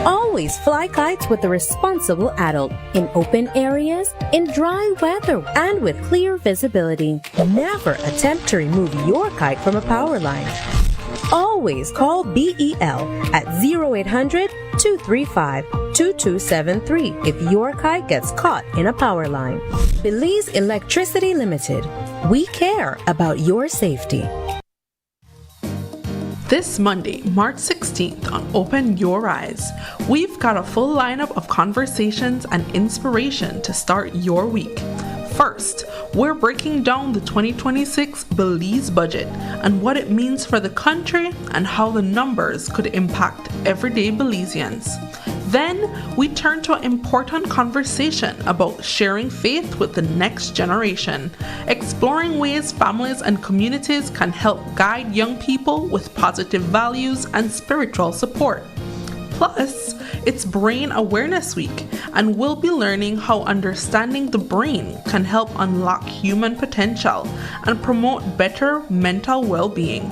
Always fly kites with a responsible adult, in open areas, in dry weather, and with clear visibility. Never attempt to remove your kite from a power line. Always call BEL at 0800-235-2273 if your kite gets caught in a power line. Belize Electricity Limited. We care about your safety. This Monday, March 16th on Open Your Eyes, we've got a full lineup of conversations and inspiration to start your week. First, we're breaking down the 2026 Belize budget and what it means for the country and how the numbers could impact everyday Belizeans. Then, we turn to an important conversation about sharing faith with the next generation, exploring ways families and communities can help guide young people with positive values and spiritual support. Plus, it's Brain Awareness Week, and we'll be learning how understanding the brain can help unlock human potential and promote better mental well-being.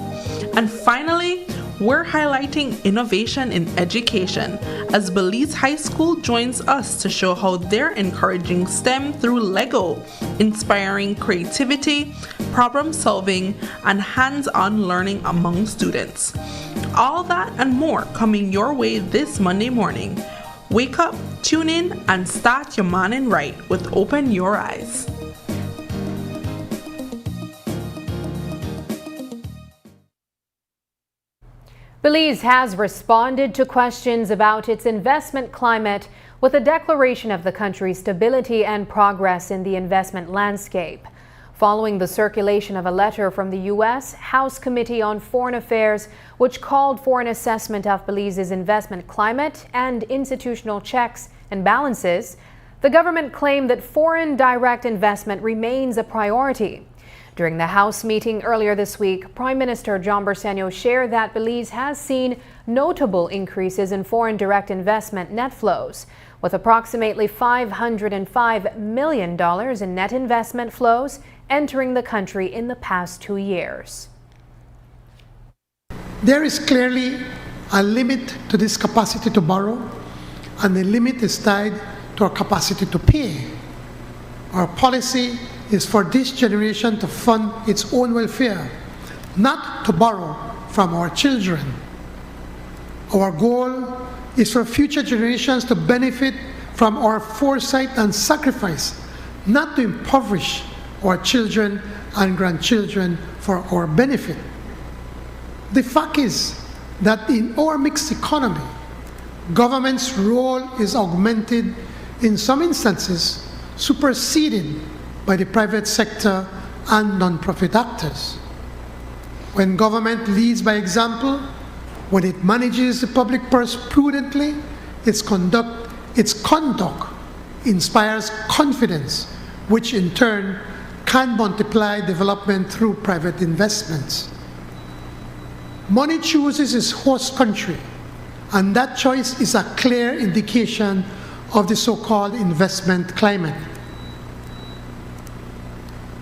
And finally, we're highlighting innovation in education as Belize High School joins us to show how they're encouraging STEM through Lego, inspiring creativity, problem solving, and hands-on learning among students. All that and more coming your way this Monday morning. Wake up, tune in, and start your morning right with Open Your Eyes. Belize has responded to questions about its investment climate with a declaration of the country's stability and progress in the investment landscape. Following the circulation of a letter from the U.S. House Committee on Foreign Affairs, which called for an assessment of Belize's investment climate and institutional checks and balances, the government claimed that foreign direct investment remains a priority. During the House meeting earlier this week, Prime Minister John Bersenio shared that Belize has seen notable increases in foreign direct investment net flows, with approximately $505 million in net investment flows entering the country in the past 2 years. There is clearly a limit to this capacity to borrow, and the limit is tied to our capacity to pay. Our policy is for this generation to fund its own welfare, not to borrow from our children. Our goal is for future generations to benefit from our foresight and sacrifice, not to impoverish our children and grandchildren for our benefit. The fact is that in our mixed economy, government's role is augmented, in some instances, superseded by the private sector and non-profit actors. When government leads by example, when it manages the public purse prudently, its conduct inspires confidence, which in turn can multiply development through private investments. Money chooses its host country, and that choice is a clear indication of the so-called investment climate.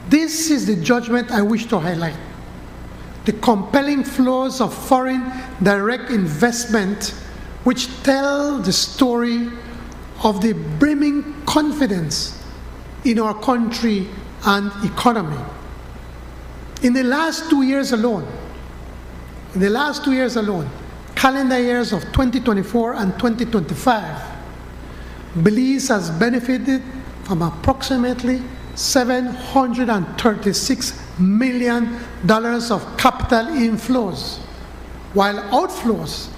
This is the judgment I wish to highlight. The compelling flows of foreign direct investment which tell the story of the brimming confidence in our country and economy. In the last 2 years alone, calendar years of 2024 and 2025, Belize has benefited from approximately $736 million of capital inflows, while outflows,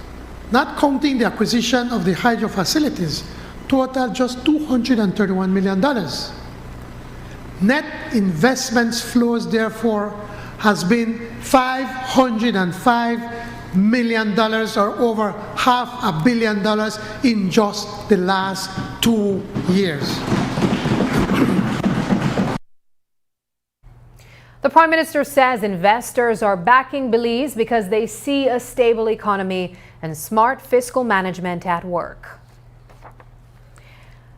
not counting the acquisition of the hydro facilities, total just $231 million. Net investments flows, therefore, has been $505 million, or over $500 million in just the last 2 years. The Prime Minister says investors are backing Belize because they see a stable economy and smart fiscal management at work.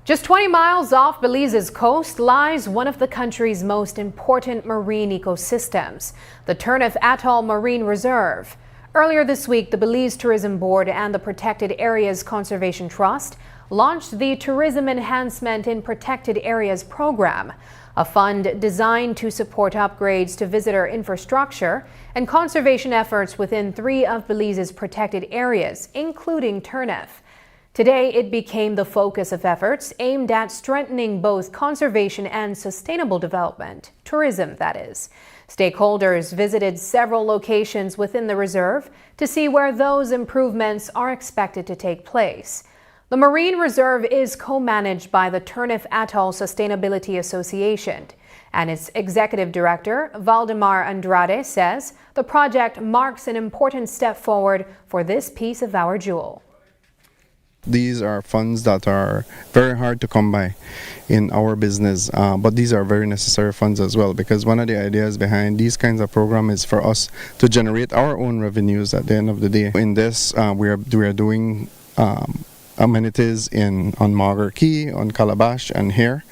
Just 20 miles off Belize's coast lies one of the country's most important marine ecosystems, the Turneffe Atoll Marine Reserve. Earlier this week, the Belize Tourism Board and the Protected Areas Conservation Trust launched the Tourism Enhancement in Protected Areas program, a fund designed to support upgrades to visitor infrastructure and conservation efforts within 3 of Belize's protected areas, including Turneffe. Today, it became the focus of efforts aimed at strengthening both conservation and sustainable development, tourism that is. Stakeholders visited several locations within the reserve to see where those improvements are expected to take place. The Marine Reserve is co-managed by the Turneffe Atoll Sustainability Association, and its executive director, Valdemar Andrade, says the project marks an important step forward for this piece of our jewel. These are funds that are very hard to come by in our business, but these are very necessary funds as well, because one of the ideas behind these kinds of programs is for us to generate our own revenues at the end of the day. In this, we are doing amenities on Margaret Key, on Calabash, and here.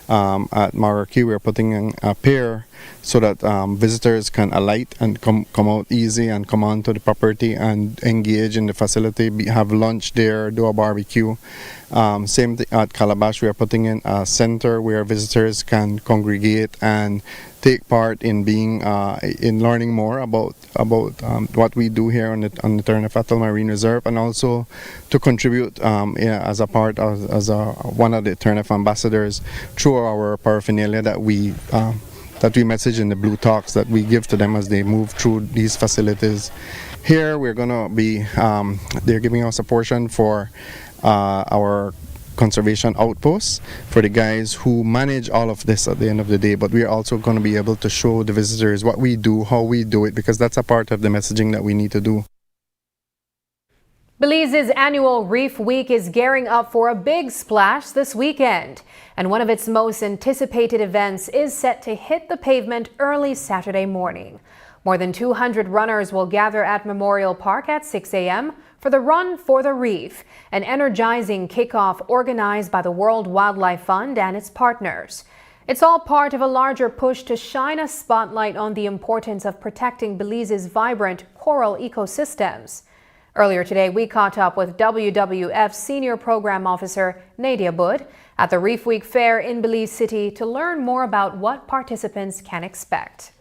At Margaret Key, we are putting in a pier so that visitors can alight and come out easy and come onto the property and engage in the facility, have lunch there, do a barbecue. Same thing at Calabash, we are putting in a center where visitors can congregate and take part in being in learning more about what we do here on the Turneffe Atoll Marine Reserve, and also to contribute as a part of one of the Turneffe ambassadors through our paraphernalia that we message in the Blue Talks that we give to them as they move through these facilities. Here we're gonna be they're giving us a portion for our conservation outposts for the guys who manage all of this at the end of the day, but we are also going to be able to show the visitors what we do, how we do it, because that's a part of the messaging that we need to do. Belize's annual Reef Week is gearing up for a big splash this weekend, and one of its most anticipated events is set to hit the pavement early Saturday morning. More than 200 runners will gather at Memorial Park at 6 a.m. for the Run for the Reef, an energizing kickoff organized by the World Wildlife Fund and its partners. It's all part of a larger push to shine a spotlight on the importance of protecting Belize's vibrant coral ecosystems. Earlier today, we caught up with WWF Senior Program Officer Nadia Bud at the Reef Week Fair in Belize City to learn more about what participants can expect.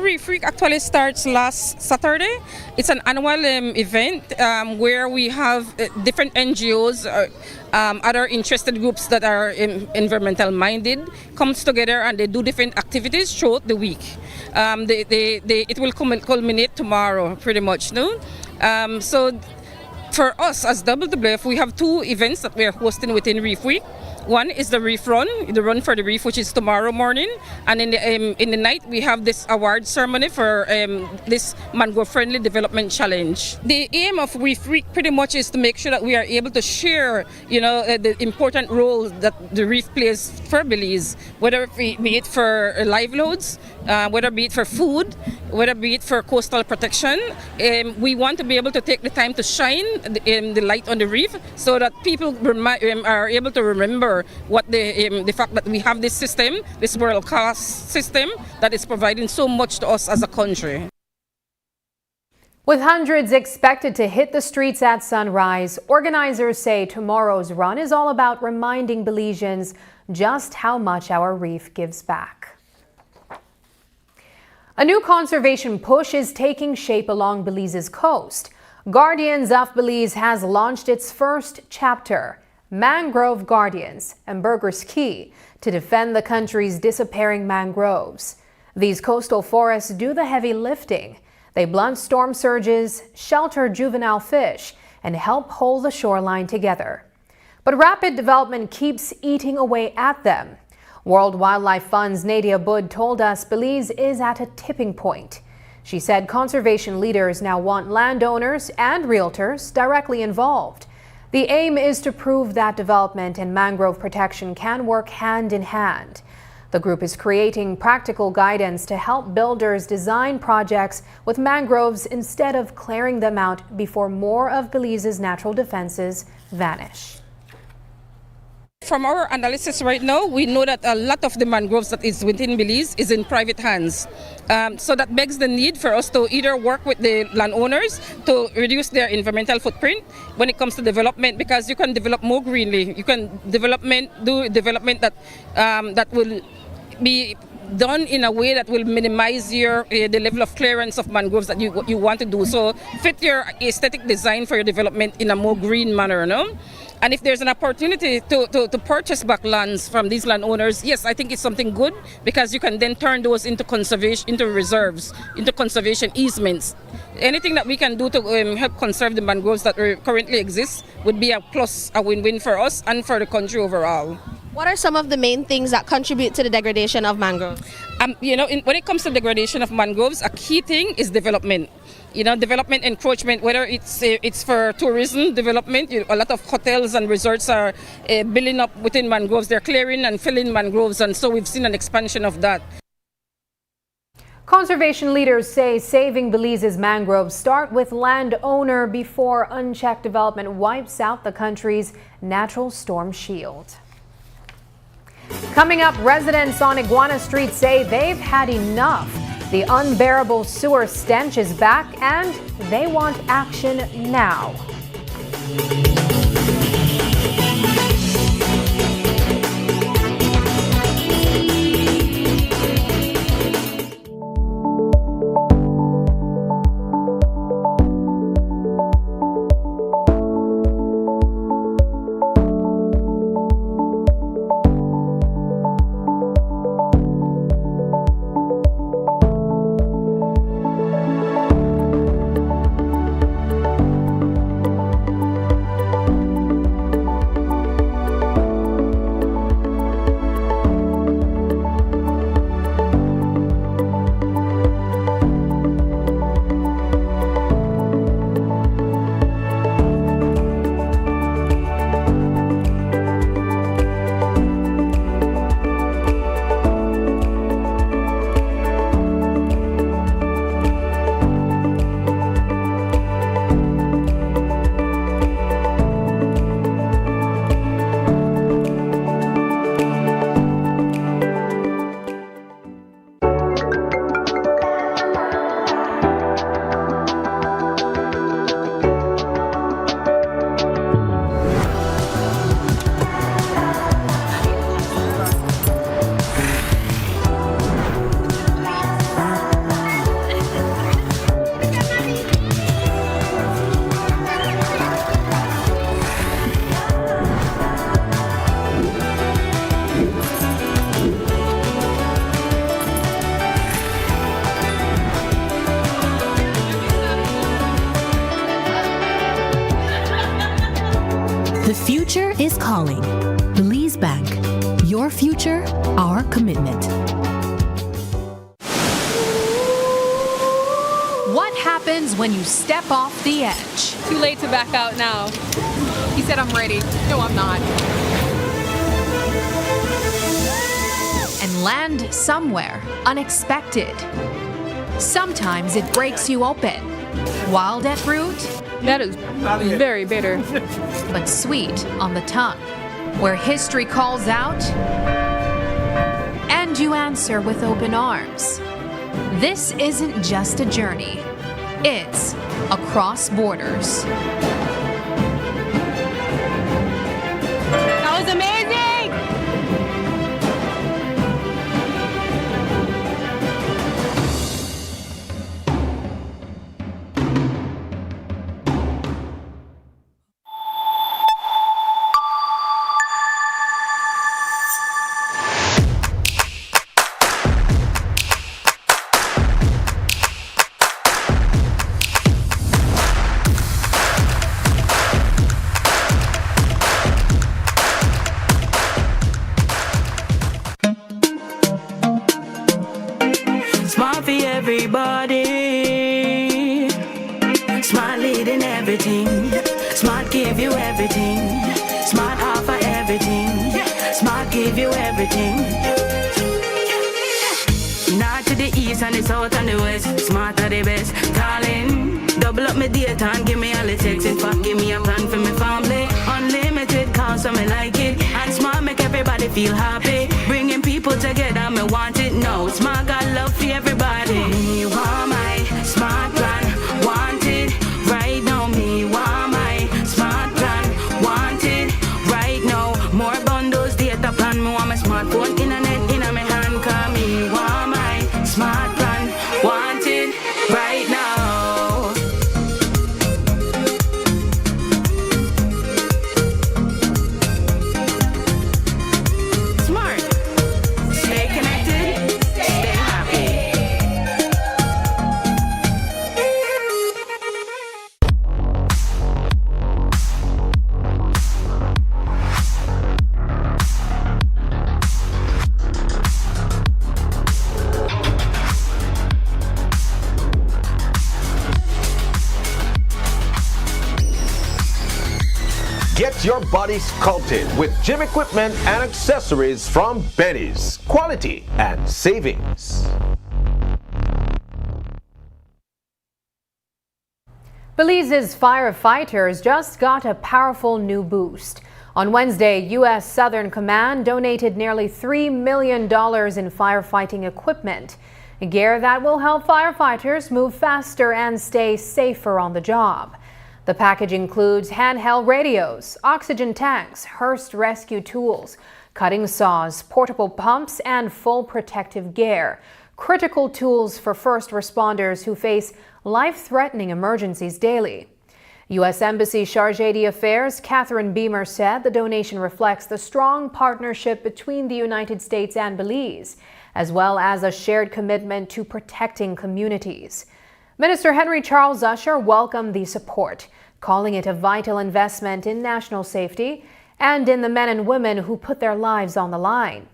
Reef Week actually starts last Saturday. It's an annual event where we have different NGOs, other interested groups that are environmental minded, comes together and they do different activities throughout the week. It will culminate tomorrow, pretty much. No? So for us as WWF, we have two events that we are hosting within Reef Week. One is the Reef Run, the Run for the Reef, which is tomorrow morning. And in the night, we have this award ceremony for this Mangrove Friendly Development Challenge. The aim of Reef Week pretty much is to make sure that we are able to share, the important role that the reef plays for Belize, whether be it for livelihoods, whether be it for food, whether be it for coastal protection. We want to be able to take the time to shine the light on the reef so that people are able to remember what the fact that we have this system, this world-class system that is providing so much to us as a country. With hundreds expected to hit the streets at sunrise, organizers say tomorrow's run is all about reminding Belizeans just how much our reef gives back. A new conservation push is taking shape along Belize's coast. Guardians of Belize has launched its first chapter, Mangrove Guardians and Burgers Key, to defend the country's disappearing mangroves. These coastal forests do the heavy lifting. They blunt storm surges, shelter juvenile fish, and help hold the shoreline together. But rapid development keeps eating away at them. World Wildlife Fund's Nadia Bud told us Belize is at a tipping point. She said conservation leaders now want landowners and realtors directly involved. The aim is to prove that development and mangrove protection can work hand in hand. The group is creating practical guidance to help builders design projects with mangroves instead of clearing them out before more of Belize's natural defenses vanish. From our analysis right now, we know that a lot of the mangroves that is within Belize is in private hands. So that begs the need for us to either work with the landowners to reduce their environmental footprint when it comes to development, because you can develop more greenly. You can do development that will be done in a way that will minimize the level of clearance of mangroves that you want to do. So fit your aesthetic design for your development in a more green manner, no? And if there's an opportunity to purchase back lands from these landowners, yes, I think it's something good, because you can then turn those into conservation, into reserves, into conservation easements. Anything that we can do to help conserve the mangroves that currently exist would be a plus, a win-win for us and for the country overall. What are some of the main things that contribute to the degradation of mangroves? When it comes to degradation of mangroves, a key thing is development. Development encroachment, whether it's for tourism development, a lot of hotels and resorts are building up within mangroves. They're clearing and filling mangroves, and so we've seen an expansion of that. Conservation leaders say saving Belize's mangroves start with landowner before unchecked development wipes out the country's natural storm shield. Coming up, residents on Iguana Street say they've had enough. The unbearable sewer stench is back and they want action now. The future is calling. Belize Bank. Your future, our commitment. What happens when you step off the edge? Too late to back out now. He said I'm ready. No, I'm not. And land somewhere unexpected. Sometimes it breaks you open. Wild at root? That is very bitter. But sweet on the tongue. Where history calls out, and you answer with open arms. This isn't just a journey. It's across borders. That was amazing! Smart for everybody. Smart leading everything. Smart give you everything. Smart offer everything. Smart give you everything. North to the east and the south and the west. Smart are the best. Darling, double up my data and give me all the text. In fact, give me a plan for my family. Unlimited calls, so me like it. And smart make everybody feel happy. Bringing people together, me want it now. Smart got love for everybody. Me want my smart plan, want it right now. Me want my smart plan, want it right now. More bundles, data plan. Me want my smartphone, internet in my hand. Cause me want my smart plan, want it right now. Smart, stay connected, stay happy. Get your body sculpted with gym equipment and accessories from Benny's. Quality and savings. Belize's firefighters just got a powerful new boost. On Wednesday, U.S. Southern Command donated nearly $3 million in firefighting equipment, gear that will help firefighters move faster and stay safer on the job. The package includes handheld radios, oxygen tanks, Hearst rescue tools, cutting saws, portable pumps, and full protective gear. Critical tools for first responders who face life-threatening emergencies daily. U.S. Embassy Chargé d'Affaires Catherine Beamer said the donation reflects the strong partnership between the United States and Belize, as well as a shared commitment to protecting communities. Minister Henry Charles Usher welcomed the support, calling it a vital investment in national safety and in the men and women who put their lives on the line.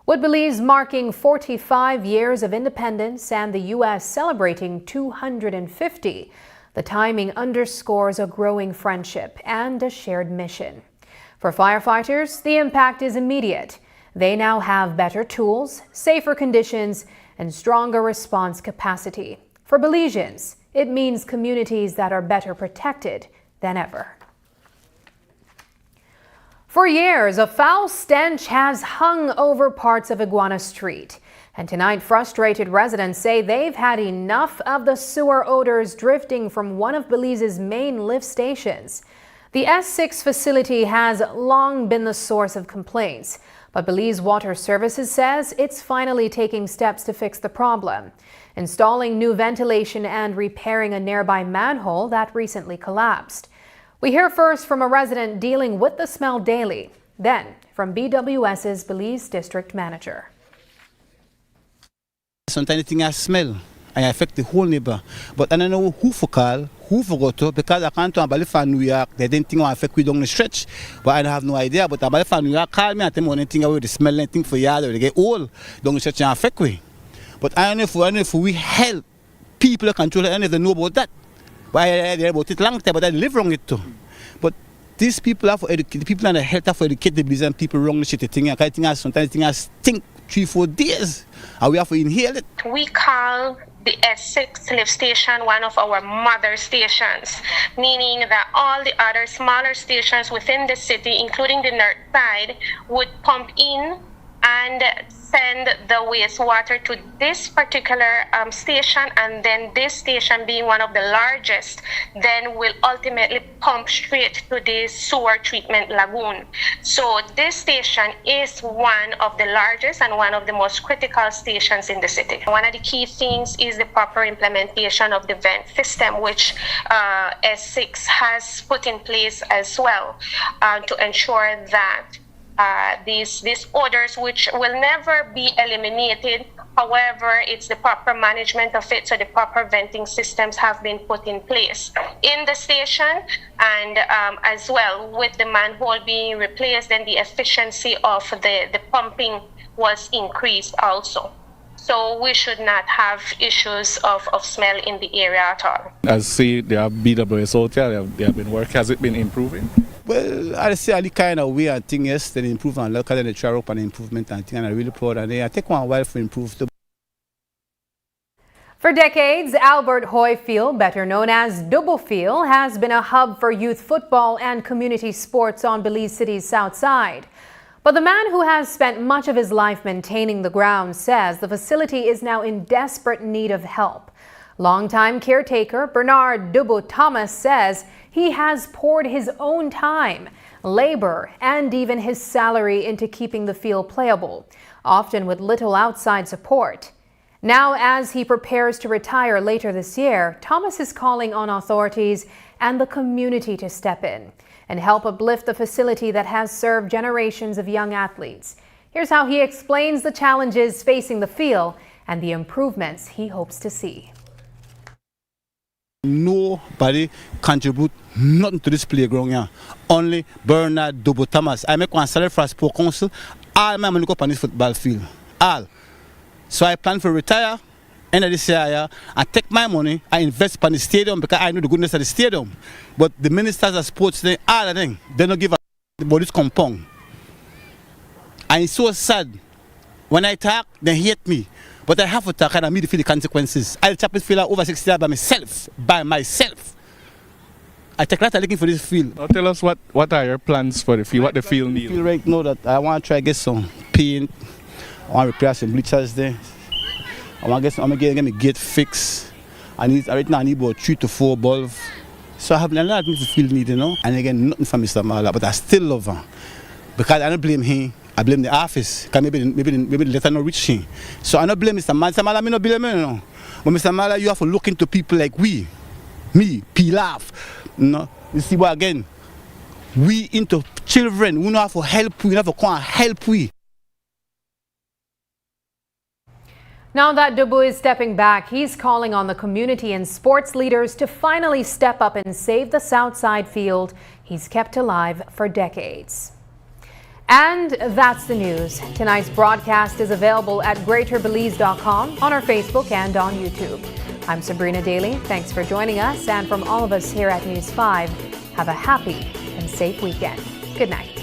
With Belize marking 45 years of independence and the U.S. celebrating 250, the timing underscores a growing friendship and a shared mission. For firefighters, the impact is immediate. They now have better tools, safer conditions, and stronger response capacity. For Belizeans, it means communities that are better protected than ever. For years, a foul stench has hung over parts of Iguana Street. And tonight, frustrated residents say they've had enough of the sewer odors drifting from one of Belize's main lift stations. The S6 facility has long been the source of complaints, but Belize Water Services says it's finally taking steps to fix the problem, installing new ventilation and repairing a nearby manhole that recently collapsed. We hear first from a resident dealing with the smell daily, then from BWS's Belize District Manager. Sometimes I think I smell. and it affect the whole neighbor. But I don't know who for call, who for go to, because I can't talk about New York, they didn't think I affect we down the stretch, but I have no idea. But about New York call me and tell me anything about the smell, anything for yard, or they get old down the stretch and affect we. But I don't know if we help people that control it, and if they know about that. But I hear about it long time, but I live wrong it too. But these people have to educate, the people in the health have to educate the business and people wrong the shit. Sometimes things stink 3-4 days, and we have to inhale it. We call the S6 lift station one of our mother stations, meaning that all the other smaller stations within the city, including the north side, would pump in and send the wastewater to this particular station, and then this station, being one of the largest, then will ultimately pump straight to the sewer treatment lagoon. So this station is one of the largest and one of the most critical stations in the city. One of the key things is the proper implementation of the vent system, which S6 has put in place as well to ensure that these odors, which will never be eliminated. However, it's the proper management of it, so the proper venting systems have been put in place in the station, and as well with the manhole being replaced, then the efficiency of the pumping was increased also. So we should not have issues of smell in the area at all. As see, they have BWS out there, they have been working. Has it been improving? Well, I say any kind of way and thing, yes, they improve and look at the try up and improvement and thing, and I'm really proud, and I take one while for improve the. For decades, Albert Hoy Field, better known as Double Field, has been a hub for youth football and community sports on Belize City's south side. But the man who has spent much of his life maintaining the ground says the facility is now in desperate need of help. Longtime caretaker Bernard Dubo Thomas says he has poured his own time, labor, and even his salary into keeping the field playable, often with little outside support. Now, as he prepares to retire later this year, Thomas is calling on authorities and the community to step in and help uplift the facility that has served generations of young athletes. Here's how he explains the challenges facing the field and the improvements he hopes to see. Nobody contribute nothing to this playground here. Only Bernard Dubo Thomas. I make one salary for a sport council. All my money go up on this football field. All. So I plan to retire end of this year and take my money and invest in the stadium because I know the goodness of the stadium. But the ministers of sports, all of them, they don't give a about this compound. And it's so sad. When I talk, they hate me. But I have to talk and I need to feel the consequences. I'll chop this field over 60 years by myself. I take a lot of looking for this field. Now tell us what are your plans for the field, what the field needs. I feel right now that I want to try to get some paint. I want to repair some bleachers there. I want to get my gate fixed. Right now I need about 3 to 4 bulbs. So I have a lot of things the field need, you know. And I get nothing from Mr. Mala, but I still love her. Because I don't blame him. I blame the office, because maybe the letter not reach him. So I don't blame Mr. Mala. Mr. Mala, I don't blame him, you know. But Mr. Mala, you have to look into people like me, Pilaf. You know, you see what again? We into children, we don't have to help, we have to come and help we. Now that Dubu is stepping back, he's calling on the community and sports leaders to finally step up and save the Southside field he's kept alive for decades. And that's the news. Tonight's broadcast is available at greaterbelize.com, on our Facebook and on YouTube. I'm Sabrina Daly. Thanks for joining us. And from all of us here at News 5, have a happy and safe weekend. Good night.